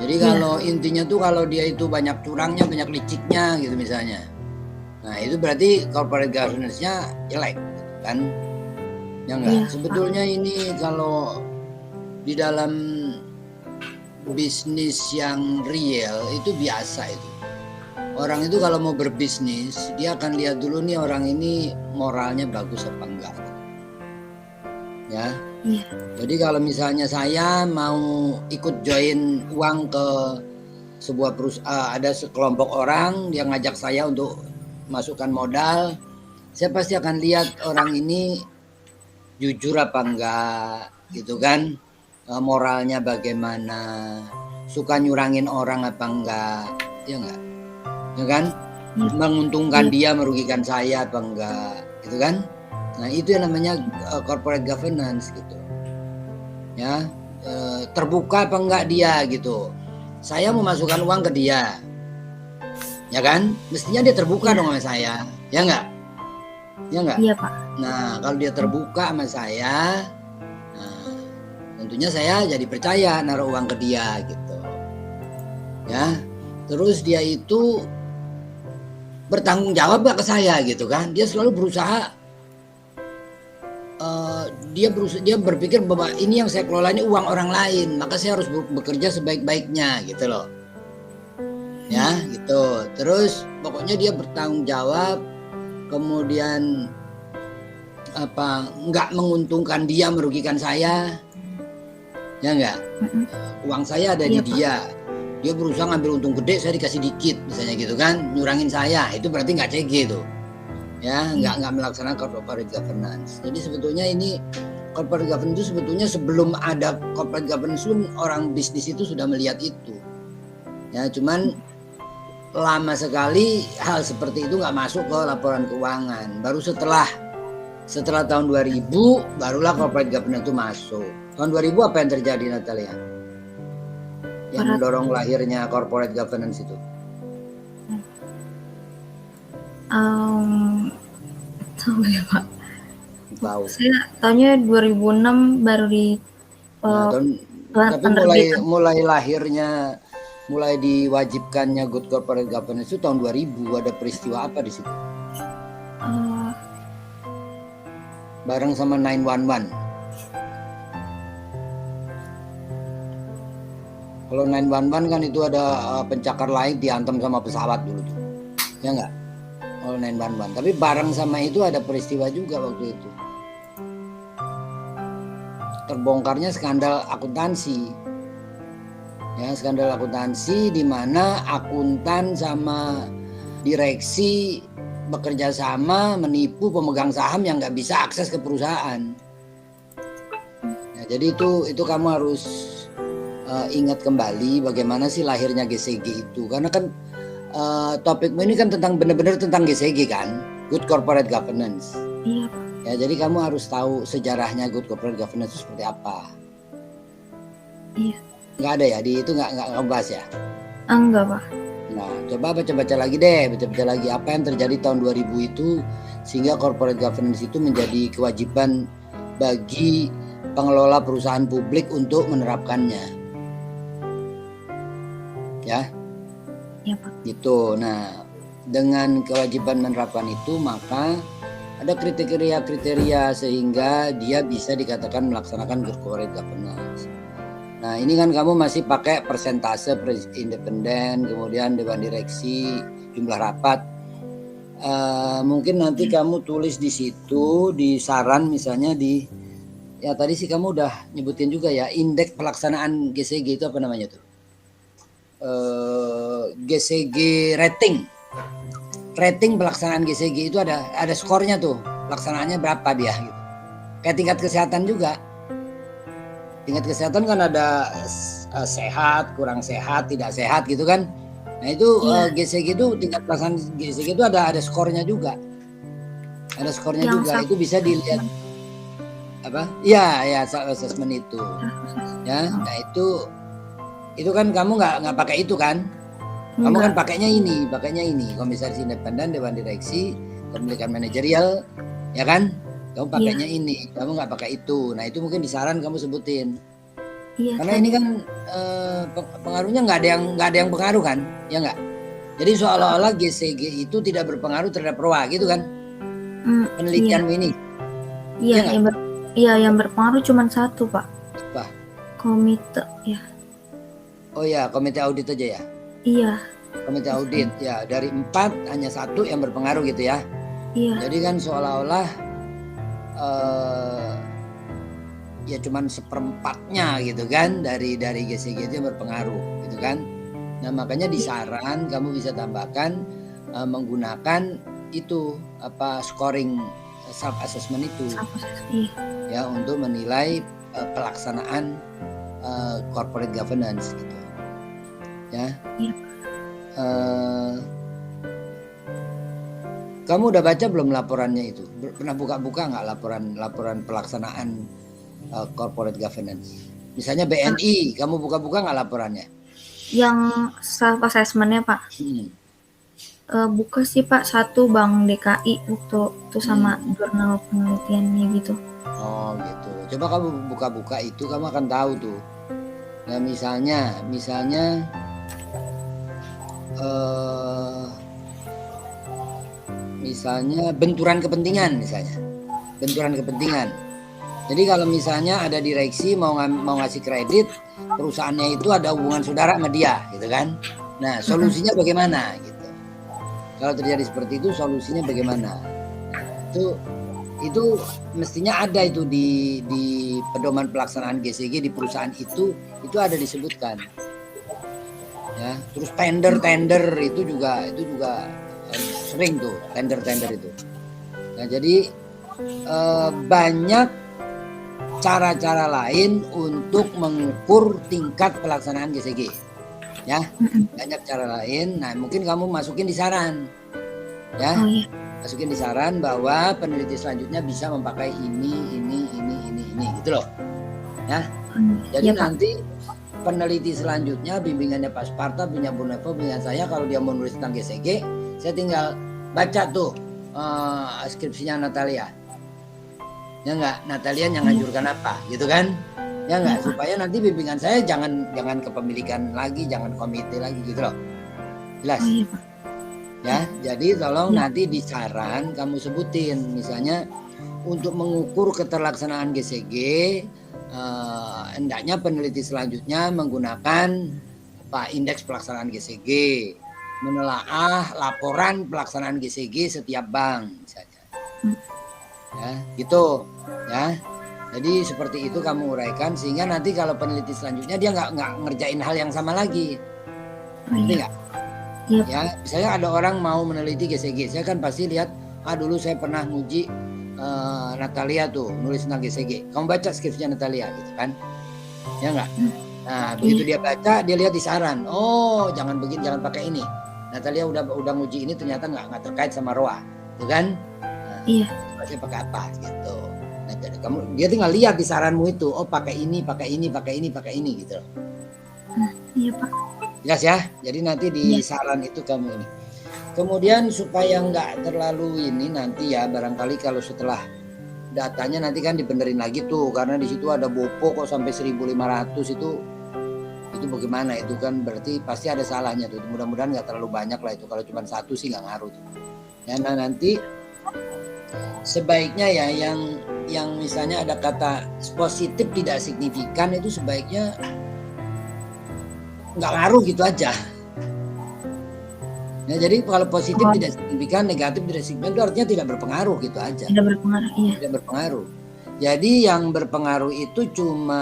Jadi kalau intinya tuh kalau dia itu banyak curangnya, banyak liciknya gitu misalnya. Nah itu berarti corporate governance-nya jelek kan. Ya enggak? Sebetulnya ini kalau di dalam bisnis yang real itu biasa itu. Orang itu kalau mau berbisnis dia akan lihat dulu nih orang ini moralnya bagus apa enggak. Ya. Iya. Jadi kalau misalnya saya mau ikut join uang ke sebuah perusahaan, ada sekelompok orang yang ngajak saya untuk masukkan modal, saya pasti akan lihat orang ini jujur apa enggak, gitu kan, moralnya bagaimana, suka nyurangin orang apa enggak, ya enggak, ya kan, menguntungkan dia, merugikan saya apa enggak, gitu kan. Nah itu yang namanya corporate governance gitu, ya, terbuka apa enggak dia gitu. Saya mau masukkan uang ke dia, ya kan, mestinya dia terbuka dong sama saya, ya enggak, ya enggak. Iya Pak. Nah kalau dia terbuka sama saya, nah, tentunya saya jadi percaya naruh uang ke dia gitu, ya. Terus dia itu bertanggung jawab gak ke saya gitu kan, dia selalu berusaha. Dia berpikir bahwa ini yang saya kelola ini uang orang lain, maka saya harus bekerja sebaik-baiknya gitu loh, ya gitu. Terus pokoknya dia bertanggung jawab, kemudian apa, nggak menguntungkan dia, merugikan saya, ya nggak. Uang saya ada di dia, dia berusaha ngambil untung gede, saya dikasih dikit misalnya gitu kan, nyurangin saya, itu berarti nggak CG tuh. Ya, nggak melaksanakan corporate governance. Jadi sebetulnya ini corporate governance itu sebetulnya sebelum ada corporate governance pun orang bisnis itu sudah melihat itu. Ya, cuman lama sekali hal seperti itu nggak masuk ke laporan keuangan. Baru setelah tahun 2000 barulah corporate governance itu masuk. Tahun 2000 apa yang terjadi, Natalia? Yang mendorong lahirnya corporate governance itu? Tahu ya Pak. Tahu. Saya tahunya 2006 baru di. Tapi mulai diwajibkannya good corporate governance itu tahun 2000. Ada peristiwa apa di situ? Bareng sama 911. Kalau 911 kan itu ada pencakar langit dihantam sama pesawat dulu tuh, ya nggak? Kalau 911. Tapi bareng sama itu ada peristiwa juga waktu itu. Terbongkarnya skandal akuntansi. Ya, skandal akuntansi di mana akuntan sama direksi bekerja sama menipu pemegang saham yang nggak bisa akses ke perusahaan. Ya, jadi itu kamu harus ingat kembali bagaimana sih lahirnya GCG itu, karena kan topikmu ini kan benar-benar tentang GCG kan, Good Corporate Governance. Iya. Ya, jadi kamu harus tahu sejarahnya Good Corporate Governance itu seperti apa. Iya. Nggak ada ya, di itu nggak ngebahas ya? Enggak Pak. Nah, coba baca-baca lagi deh, baca-baca lagi apa yang terjadi tahun 2000 itu sehingga corporate governance itu menjadi kewajiban bagi pengelola perusahaan publik untuk menerapkannya. Ya. Ya Pak. Gitu. Nah, dengan kewajiban menerapkan itu maka ada kriteria-kriteria sehingga dia bisa dikatakan melaksanakan good corporate governance. Nah, ini kan kamu masih pakai persentase independen, kemudian dewan direksi, jumlah rapat. Mungkin nanti kamu tulis di situ, di saran misalnya ya tadi sih kamu udah nyebutin juga ya, indeks pelaksanaan GCG itu apa namanya tuh? GCG rating pelaksanaan GCG itu ada skornya tuh, pelaksanaannya berapa dia gitu. Kayak tingkat kesehatan juga, tingkat kesehatan kan ada sehat, kurang sehat, tidak sehat gitu kan. Nah itu Iya. GCG itu tingkat pelaksanaan GCG itu ada skornya juga. Ada skornya Yang juga. self Itu bisa dilihat apa? Iya, ya self assessment itu. Ya, nah itu kan kamu nggak pakai itu kan? Kamu kan enggak. pakainya ini, komisaris independen, dewan direksi, pemilikan manajerial, ya kan? Kamu pakainya ini, kamu nggak pakai itu. Nah itu mungkin di saran kamu sebutin. Iya Karena tadi. ini kan pengaruhnya nggak ada yang pengaruh kan, ya nggak? Jadi seolah-olah GCG itu tidak berpengaruh terhadap ROA gitu kan? Iya. Penelitianmu ini, Iya, iya nggak? yang berpengaruh cuma satu, Pak. Apa? Komite, ya. Oh ya, komite audit aja ya. Iya, Komite audit ya, dari 4 hanya 1 yang berpengaruh gitu ya. iya, Jadi kan seolah-olah ya cuman seperempatnya gitu kan dari GCG itu yang berpengaruh gitu kan. Nah makanya di saran kamu bisa tambahkan menggunakan itu scoring self assessment itu iya. ya untuk menilai pelaksanaan corporate governance gitu ya. Iya. Kamu udah baca belum laporannya itu? Pernah buka-buka nggak laporan pelaksanaan corporate governance? Misalnya BNI, kamu buka-buka nggak laporannya? Yang self assessment-nya, Pak. Buka sih, Pak, satu Bank DKI waktu itu sama jurnal penelitiannya gitu. Oh gitu. Coba kamu buka-buka itu, kamu akan tahu tuh. Nah misalnya benturan kepentingan misalnya. Jadi kalau misalnya ada direksi mau ngasih kredit, perusahaannya itu ada hubungan saudara sama dia, gitu kan? Nah, solusinya bagaimana gitu? Kalau terjadi seperti itu, solusinya bagaimana? Itu mestinya ada itu di pedoman pelaksanaan GCG di perusahaan itu ada disebutkan. Ya, terus tender itu juga sering tuh tender itu. Nah, jadi banyak cara-cara lain untuk mengukur tingkat pelaksanaan GCG. Ya, banyak cara lain. Nah, mungkin kamu masukin di saran. Ya. Oh iya. Masukin di saran bahwa peneliti selanjutnya bisa memakai ini gitu loh. Ya. Jadi Iya, Pak. nanti peneliti selanjutnya bimbingannya Pak Sparta, bimbingan Bu Nevo, bimbingan saya kalau dia mau nulis tentang GCG, saya tinggal baca tuh skripsinya Natalia. Ya enggak, Natalia yang ngajukan apa gitu kan? Ya enggak, supaya nanti bimbingan saya jangan kepemilikan lagi, jangan komite lagi gitu loh. Jelas? Oh iya, Pak. Ya, jadi tolong nanti di saran kamu sebutin misalnya untuk mengukur keterlaksanaan GCG hendaknya peneliti selanjutnya menggunakan indeks pelaksanaan GCG, menelaah laporan pelaksanaan GCG setiap bank misalnya. Ya, gitu ya. Jadi seperti itu kamu uraikan sehingga nanti kalau peneliti selanjutnya dia nggak ngerjain hal yang sama lagi. Ngerti nggak? Iya. Ya, misalnya ada orang mau meneliti GCG, saya kan pasti lihat, dulu saya pernah nguji Natalia tuh nulis tentang GCG. Kamu baca skripsinya Natalia gitu kan? Ya enggak? Nah, begitu dia baca, dia lihat di saran. Oh, jangan begini, jangan pakai ini. Natalia udah nguji ini ternyata nggak terkait sama ROA, gitu kan? Nah, iya. Saya pakai apa gitu. Nah, jadi dia tinggal lihat di saranmu itu, oh pakai ini gitu. Iya, Pak. Jelas ya. Jadi nanti di saran itu kamu ini. Kemudian supaya nggak terlalu ini nanti ya barangkali kalau setelah datanya nanti kan dibenerin lagi tuh karena di situ ada bopo kok sampai 1.500 itu bagaimana itu kan berarti pasti ada salahnya tuh. Mudah-mudahan nggak terlalu banyak lah itu, kalau cuma satu sih nggak ngaruh tuh. Ya, nah nanti sebaiknya ya yang misalnya ada kata positif tidak signifikan itu sebaiknya nggak ngaruh gitu aja. Ya, jadi kalau positif tidak signifikan, negatif tidak signifikan itu artinya tidak berpengaruh gitu aja. Tidak berpengaruh, iya. Tidak berpengaruh. Jadi yang berpengaruh itu cuma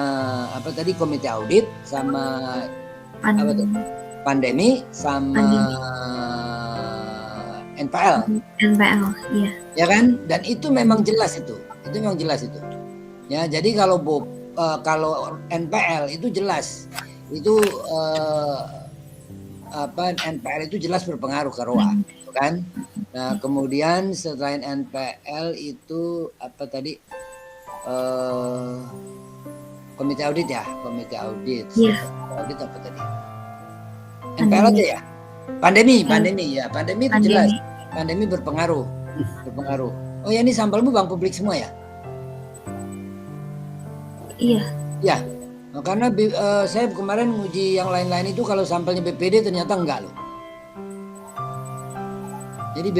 komite audit sama pandemi sama NPL. NPL, iya. Ya kan? Dan itu memang jelas itu. Ya, jadi kalau NPL itu jelas. itu NPL itu jelas berpengaruh ke ROA, kan? Nah, kemudian selain NPL itu apa tadi? Komite audit ya, komite audit. Iya. Audit apa tadi? NPL aja ya. Pandemi ya. Pandemi itu jelas. Pandemi berpengaruh. Oh ya, ini sampelmu bank publik semua ya? Iya. Ya. Nah, karena saya kemarin nguji yang lain-lain itu kalau sampelnya BPD ternyata enggak loh. Jadi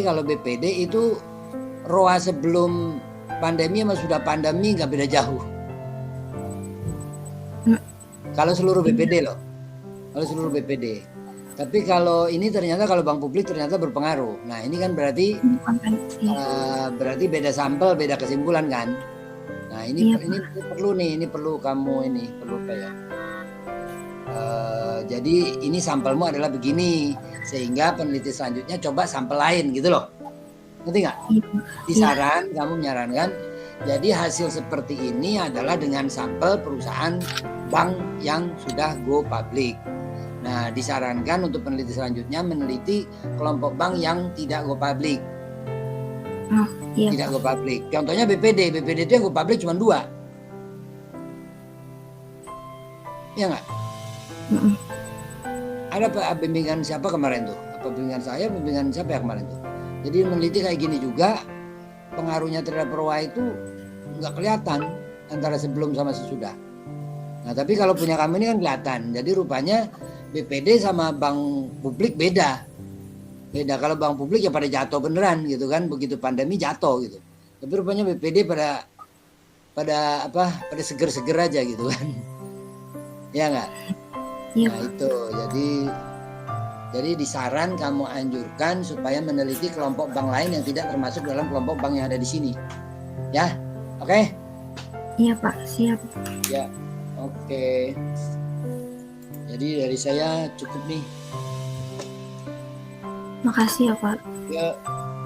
kalau BPD itu ROA sebelum pandemi sama sudah pandemi nggak beda jauh. Kalau seluruh BPD loh. Kalau seluruh BPD. Tapi kalau ini ternyata kalau bank publik ternyata berpengaruh. Nah, ini kan berarti berarti beda sampel, beda kesimpulan kan? Nah, ini perlu nih, ini perlu kamu perlu apa ya? Jadi ini sampelmu adalah begini, sehingga peneliti selanjutnya coba sampel lain gitu loh. Ngerti nggak? Kamu menyarankan, jadi hasil seperti ini adalah dengan sampel perusahaan bank yang sudah go public. Nah, disarankan untuk peneliti selanjutnya meneliti kelompok bank yang tidak go public. Tidak go public. Contohnya BPD itu yang go public cuma 2. Ya nggak? Ada bimbingan siapa kemarin tuh? Apa bimbingan saya, bimbingan siapa ya kemarin tuh? Jadi meneliti kayak gini juga, pengaruhnya terhadap ROA itu nggak kelihatan antara sebelum sama sesudah. Nah, tapi kalau punya kami ini kan kelihatan. Jadi rupanya BPD sama bank publik beda. Kalau bank publik ya pada jatuh beneran gitu kan, begitu pandemi jatuh gitu. Tapi rupanya BPD pada seger-seger aja gitu kan. Ya nggak? Iya. Nah itu, jadi disaran kamu anjurkan supaya meneliti kelompok bank lain yang tidak termasuk dalam kelompok bank yang ada di sini. Ya, oke? Iya Pak, siap. Ya, oke. Jadi dari saya cukup nih. Makasih ya Pak. Ya,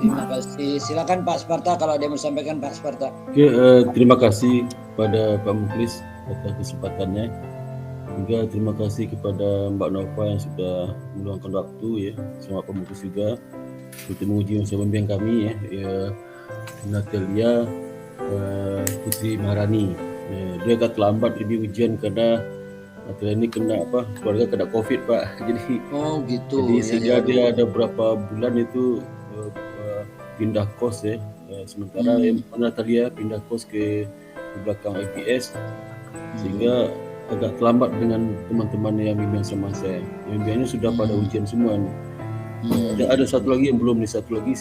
terima kasih. Silakan Pak Sparta kalau ada yang mau sampaikan Pak Sparta. Oke, terima kasih kepada Pak Muklis atas kesempatannya. Juga terima kasih kepada Mbak Nova yang sudah meluangkan waktu ya, sama Pak Muklis juga untuk menguji unsur pembimbing kami ya, Natalia Putri Maharani. Dia agak terlambat ini ujian karena Natalia ini keluarga kena COVID Pak. Jadi gitu. Jadi sehingga dia ada berapa bulan itu pindah kos ya. Sementara Natalia pindah kos ke belakang IPS sehingga agak terlambat dengan teman-teman yang bimbing sama saya. Yang bimbingnya sudah pada ujian semua nih. Ada satu lagi yang belum nih, satu lagi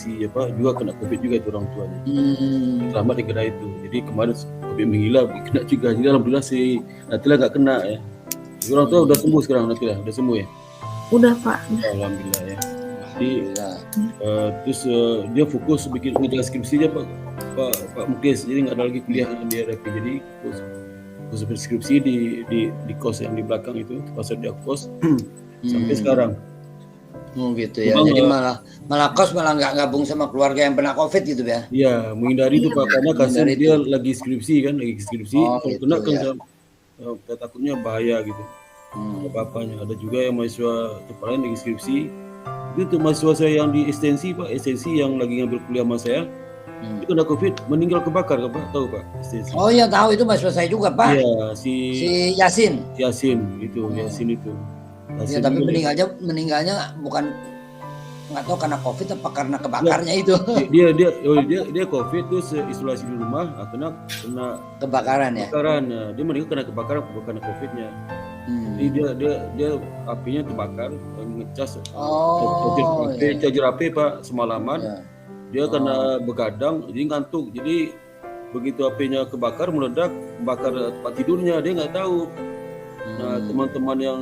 juga kena COVID juga itu orang tuanya. Terlambat di kedai itu. Jadi kemarin COVID menggila kena juga. Jadi alhamdulillah si Natalia nggak kena ya. Jadi orang tua udah sembuh sekarang Natalia, udah sembuh ya? Udah Pak. Alhamdulillah ya. Jadi terus dia fokus bikin pengerjaan skripsinya Pak Muklis. Jadi nggak ada lagi kuliah di RFP. Jadi fokus skripsi di kos yang di belakang itu, pasar dia kos sampai sekarang. Gitu ya. Jadi malah kos malah nggak gabung sama keluarga yang pernah COVID gitu ya? Iya, menghindari itu Pak, karena kasihan dia lagi skripsi kan, kalau kena kan kita takutnya bahaya gitu. Apa-apanya. Ada juga yang mahasiswa tempat lain lagi skripsi. Itu tuh mahasiswa saya yang di ekstensi Pak, ekstensi yang lagi ngambil kuliah sama saya. Itu kena COVID, meninggal kebakar Pak, tahu Pak? Ekstensi. Oh iya tahu, itu mahasiswa saya juga Pak. Iya, si Yasin itu. Ya, tapi meninggalnya bukan, nggak tahu karena COVID apa karena kebakarnya itu. Dia COVID terus isolasi di rumah, kena kebakaran ya. Dia meninggal kena kebakaran bukan karena COVID-nya. Jadi dia apinya terbakar, ngecas charger HP Pak semalaman. Ya. Dia kena begadang, jadi ngantuk. Jadi begitu apinya kebakar meledak, bakar tempat tidurnya, dia nggak tahu. Nah, teman-teman yang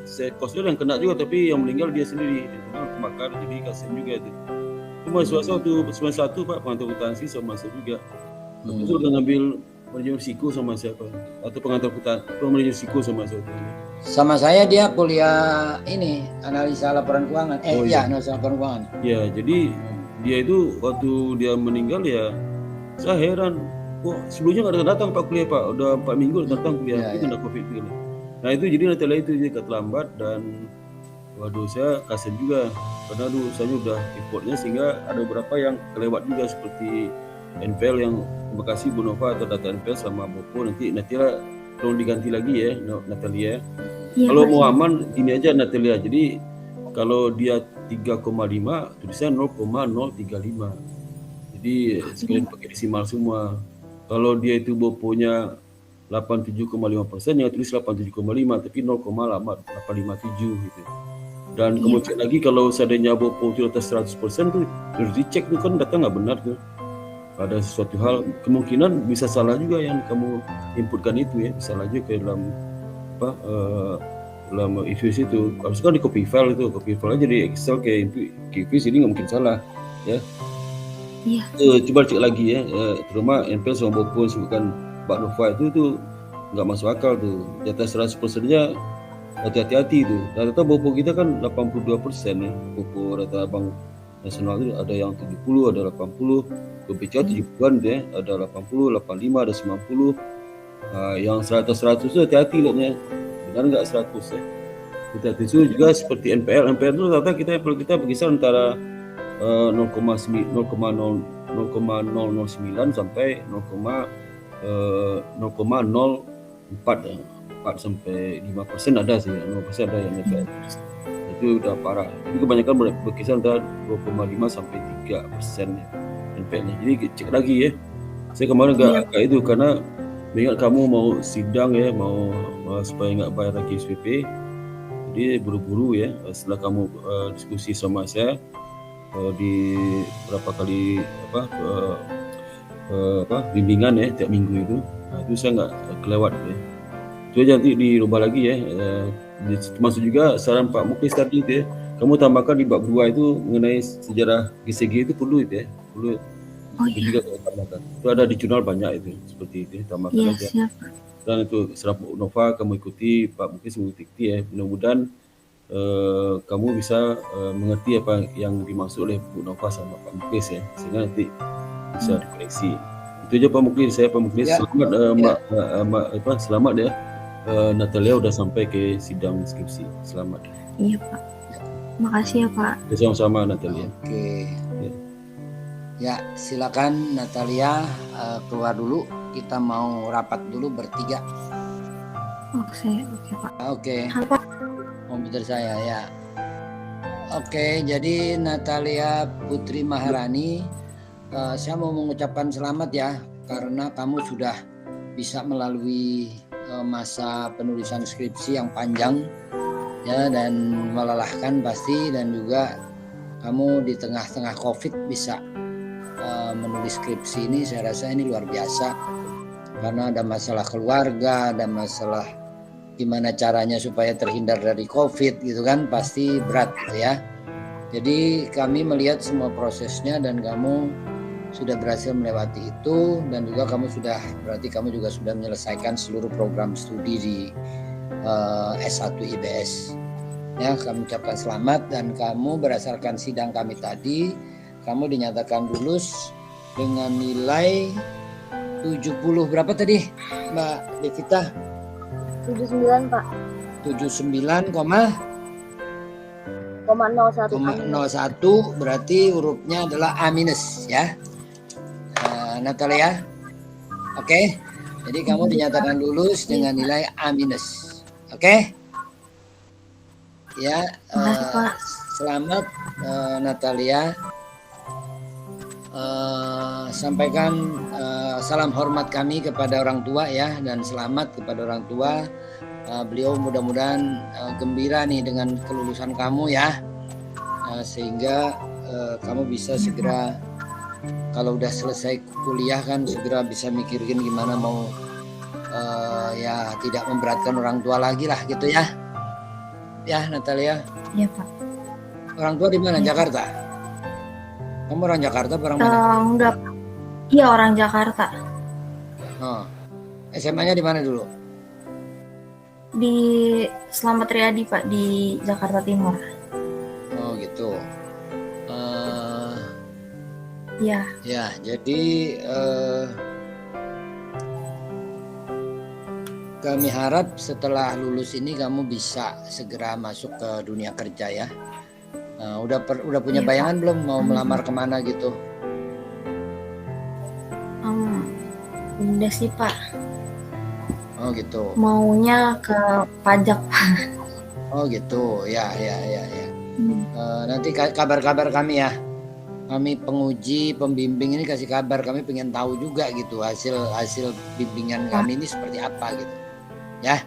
sekosnya yang kena juga, tapi yang meninggal dia sendiri, kebakar, jadi kasihan juga itu. Cuma suasana waktu 91 Pak, pengantar akuntansi sama saya juga. Itu udah ngambil manajemen risiko sama siapa? Atau pengantar manajemen risiko sama siapa? Sama saya dia kuliah ini analisa laporan keuangan. Analisa laporan keuangan. Ya, jadi dia itu waktu dia meninggal ya, saya heran. Sebelumnya nggak datang Pak kuliah Pak, udah 4 minggu datang kuliah, itu kena COVID gitu. Nah itu jadi Natalia itu dia terlambat dan waduh saya kasihan juga karena saya udah importnya sehingga ada beberapa yang kelewat juga seperti NPL yang terima kasih Bu Nova atau data NPL sama Bopo nanti Natalia tolong diganti lagi ya Natalia. Iya, Kalau Pak. mau aman ini aja Natalia. Jadi kalau dia 3,5 tulisnya 0,035. Jadi sekalian pakai desimal semua. Kalau dia itu Boponya 87,5%, yang tulis 87,5 tapi 0,857 gitu. Dan kamu cek lagi kalau seandainya Bopo itu atas 100% tuh harus dicek tuh kan data nggak benar tuh. Ada sesuatu hal kemungkinan bisa salah juga yang kamu inputkan itu ya, bisa salah juga ke dalam dalam Ifis itu. Harus kan di copy file aja di Excel kayak Ifis ini nggak mungkin salah ya. Iya. Coba cek lagi ya, terutama NPL sama Bopo sebutkan Pak Nova itu nggak masuk akal tuh. Di atas 100%-nya hati-hati tuh. Rata-rata Bopo kita kan 82% ya. Bopo rata Bank Nasional itu ada yang 70, ada 80, BPCA 70-an ya, ada 80, 85, ada 90. Yang 100 itu hati-hati lihatnya. Benar nggak 100 ya? Hati-hati itu juga seperti NPL itu rata-rata kita berkisar antara 0,009 sampai 0,04 ya. 4 sampai 5% ada sih, 0% ada yang NPL. Itu udah parah. Itu kebanyakan berkisar antara 2,5 sampai 3% ya NPL-nya. Jadi cek lagi ya. Saya kemarin agak itu karena mengingat kamu mau sidang ya, mau supaya nggak bayar lagi SPP. Jadi buru-buru ya. Setelah kamu diskusi sama saya di berapa kali bimbingan ya tiap minggu itu. Nah, itu saya nggak kelewat ya. Itu aja nanti dirubah lagi ya. Termasuk juga saran Pak Muklis tadi itu ya. Kamu tambahkan di bab 2 itu mengenai sejarah GCG itu perlu itu ya. Perlu juga tambahkan. Itu ada di jurnal banyak itu seperti itu tambahkan aja. Siap. Dan itu serap Nova kamu ikuti, Pak Muklis mengikuti ya. Mudah-mudahan kamu bisa mengerti apa yang dimaksud oleh Bu Nova sama Pak Muklis ya. Sehingga nanti bisa dikoreksi. Itu aja Pak Muklis. Saya Pak Muklis selamat selamat ya. Natalia udah sampai ke sidang skripsi. Selamat. Iya Pak. Makasih ya Pak. Sama-sama Natalia. Oke. Ya silakan Natalia keluar dulu. Kita mau rapat dulu bertiga. Oke Pak. Oke. Apa? Komputer saya ya. Oke, jadi Natalia Putri Maharani, saya mau mengucapkan selamat ya karena kamu sudah bisa melalui masa penulisan skripsi yang panjang ya dan melelahkan pasti, dan juga kamu di tengah-tengah COVID bisa menulis skripsi ini. Saya rasa ini luar biasa karena ada masalah keluarga, ada masalah gimana caranya supaya terhindar dari COVID gitu kan, pasti berat gitu ya. Jadi kami melihat semua prosesnya dan kamu sudah berhasil melewati itu, dan juga kamu sudah menyelesaikan seluruh program studi di S1 IBS. Ya, kami ucapkan selamat, dan kamu berdasarkan sidang kami tadi, kamu dinyatakan lulus dengan nilai 70 berapa tadi Mbak Devita? 79 Pak. 79,01 berarti hurufnya adalah A minus ya. Natalia. Oke. Jadi kamu dinyatakan lulus dengan nilai A minus. Oke. Ya, selamat Natalia. Sampaikan salam hormat kami kepada orang tua ya, dan selamat kepada orang tua. Beliau mudah-mudahan gembira nih dengan kelulusan kamu ya, sehingga kamu bisa segera, kalau udah selesai kuliah kan segera bisa mikirin gimana mau ya tidak memberatkan orang tua lagi lah gitu ya. Ya Natalia. Iya Pak. Orang tua di mana? Ya. Jakarta. Kamu orang Jakarta, orang mana? Enggak. Iya orang Jakarta. Oh. SMA-nya di mana dulu? Di Slamet Riyadi Pak, di Jakarta Timur. Oh gitu. Iya. Ya, jadi kami harap setelah lulus ini kamu bisa segera masuk ke dunia kerja ya. Udah punya bayangan belum mau melamar kemana gitu? Udah sih Pak. Oh gitu. Maunya ke pajak Pak. Oh gitu, ya. Nanti kabar-kabar kami ya. Kami penguji, pembimbing ini kasih kabar, kami pengen tahu juga gitu hasil bimbingan kami ini seperti apa gitu. Ya.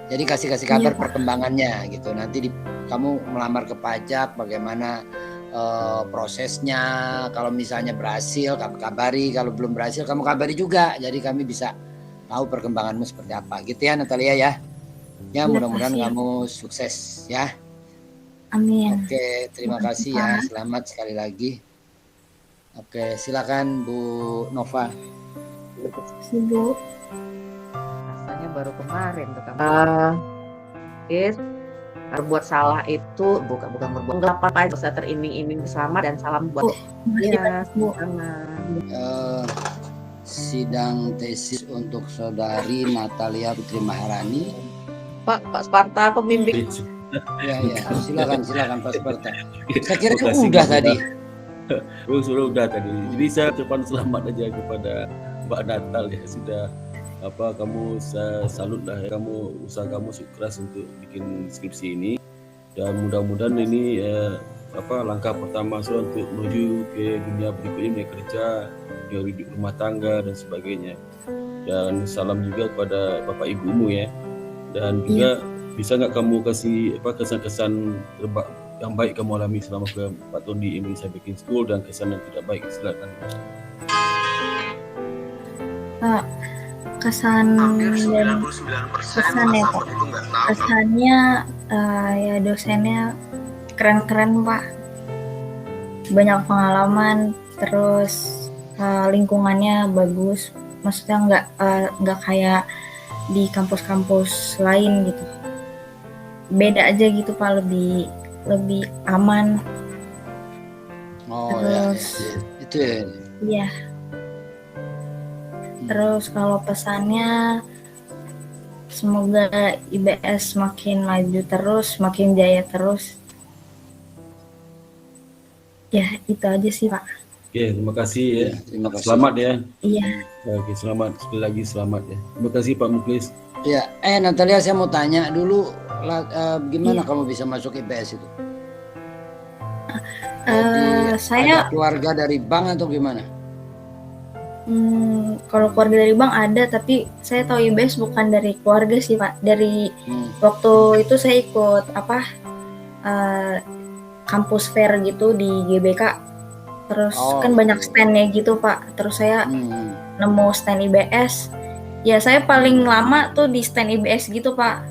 Jadi kasih kabar perkembangannya gitu. Nanti kamu melamar ke pajak bagaimana prosesnya. Kalau misalnya berhasil kamu kabari, kalau belum berhasil kamu kabari juga. Jadi kami bisa tahu perkembanganmu seperti apa. Gitu ya Natalia ya. Ya mudah-mudahan kamu sukses ya. Amin. Oke, terima kasih ya. Selamat sekali lagi. Oke, silakan Bu Nova. Bu. Rasanya baru kemarin tuh kamu. Berbuat salah itu bukan berbuat apa aja, bisa teriming-iming selamat dan salam buat Bu. Sidang tesis untuk saudari Natalia Putri Maharani. Pak Sparta pembimbing. Ya, silakan Pak Sparta. Saya kira udah tadi. Sudah tadi. Jadi saya ucapkan selamat aja kepada Mbak Natal ya, sudah kamu salut lah ya, usaha kamu keras untuk bikin skripsi ini, dan mudah-mudahan ini langkah pertama saya untuk menuju ke dunia berikutnya, dunia kerja, dunia rumah tangga dan sebagainya. Dan salam juga kepada bapak ibumu ya, dan juga bisa nggak kamu kasih kesan-kesan yang baik kamu alami selama ke 4 tahun di Indonesia Baking School dan kesan yang tidak baik, silakan. Kesan ya Pak. Kesannya ya dosennya keren-keren Pak. Banyak pengalaman, terus lingkungannya bagus. Maksudnya nggak kayak di kampus-kampus lain gitu. Beda aja gitu Pak, lebih aman. Terus, itu ya. Iya. Terus kalau pesannya semoga IBS makin maju terus, makin jaya terus. Ya itu aja sih Pak. Oke, terima kasih ya. Terima kasih. Selamat ya. Iya. Oke, selamat sekali lagi, selamat ya. Terima kasih Pak Muklis. Ya, Natalia saya mau tanya dulu, gimana kamu bisa masuk IPS itu? Saya ada keluarga dari bank atau gimana? Kalau keluarga dari bank ada, tapi saya tahu IBS bukan dari keluarga sih Pak. Dari waktu itu saya ikut kampus fair gitu di GBK. Terus kan banyak standnya gitu Pak. Terus saya nemu stand IBS. Ya saya paling lama tuh di stand IBS gitu Pak.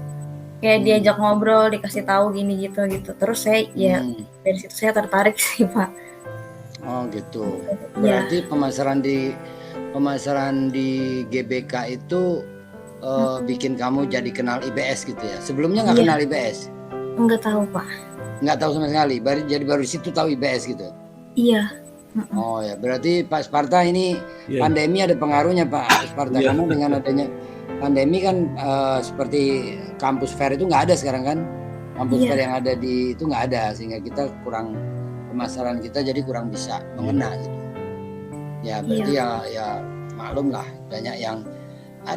Kayak diajak ngobrol, dikasih tahu gini gitu. Terus saya dari situ saya tertarik sih Pak. Oh gitu. Berarti pemasaran di GBK itu bikin kamu jadi kenal IBS gitu ya. Sebelumnya nggak kenal IBS? Enggak tahu Pak. Nggak tahu sama sekali. Baru di situ tahu IBS gitu. Iya. Oh ya, berarti Pak Sparta ini pandemi ada pengaruhnya Pak Sparta, karena dengan adanya pandemi kan seperti kampus fair itu nggak ada sekarang kan, kampus fair yang ada itu nggak ada, sehingga kita kurang pemasaran kita jadi kurang bisa mengena gitu. Ya berarti ya maklum lah, banyak yang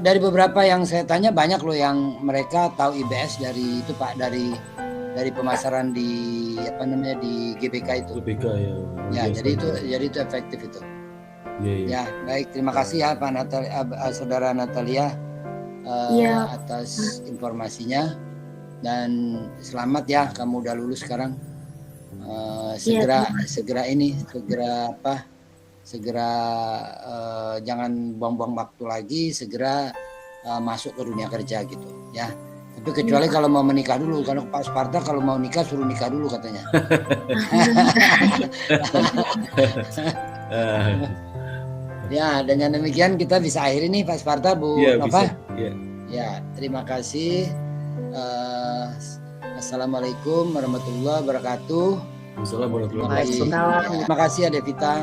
dari beberapa yang saya tanya banyak loh yang mereka tahu IBS dari itu Pak, dari pemasaran di di GBK itu. GBK ya. Ya, jadi itu efektif itu. Ya, baik, terima kasih ya Pak Saudara Natalia atas informasinya, dan selamat ya kamu udah lulus sekarang. Segera jangan buang-buang waktu lagi, segera masuk ke dunia kerja gitu ya. Tapi kecuali kalau mau menikah dulu, kalau Pak Sparta kalau mau nikah suruh nikah dulu katanya. Ya, dengan demikian kita bisa akhiri nih Pak Sparta, Bu Nova. Ya, terima kasih. Assalamualaikum warahmatullahi wabarakatuh. Assalamualaikum warahmatullahi wabarakatuh. Terima kasih ya Devita.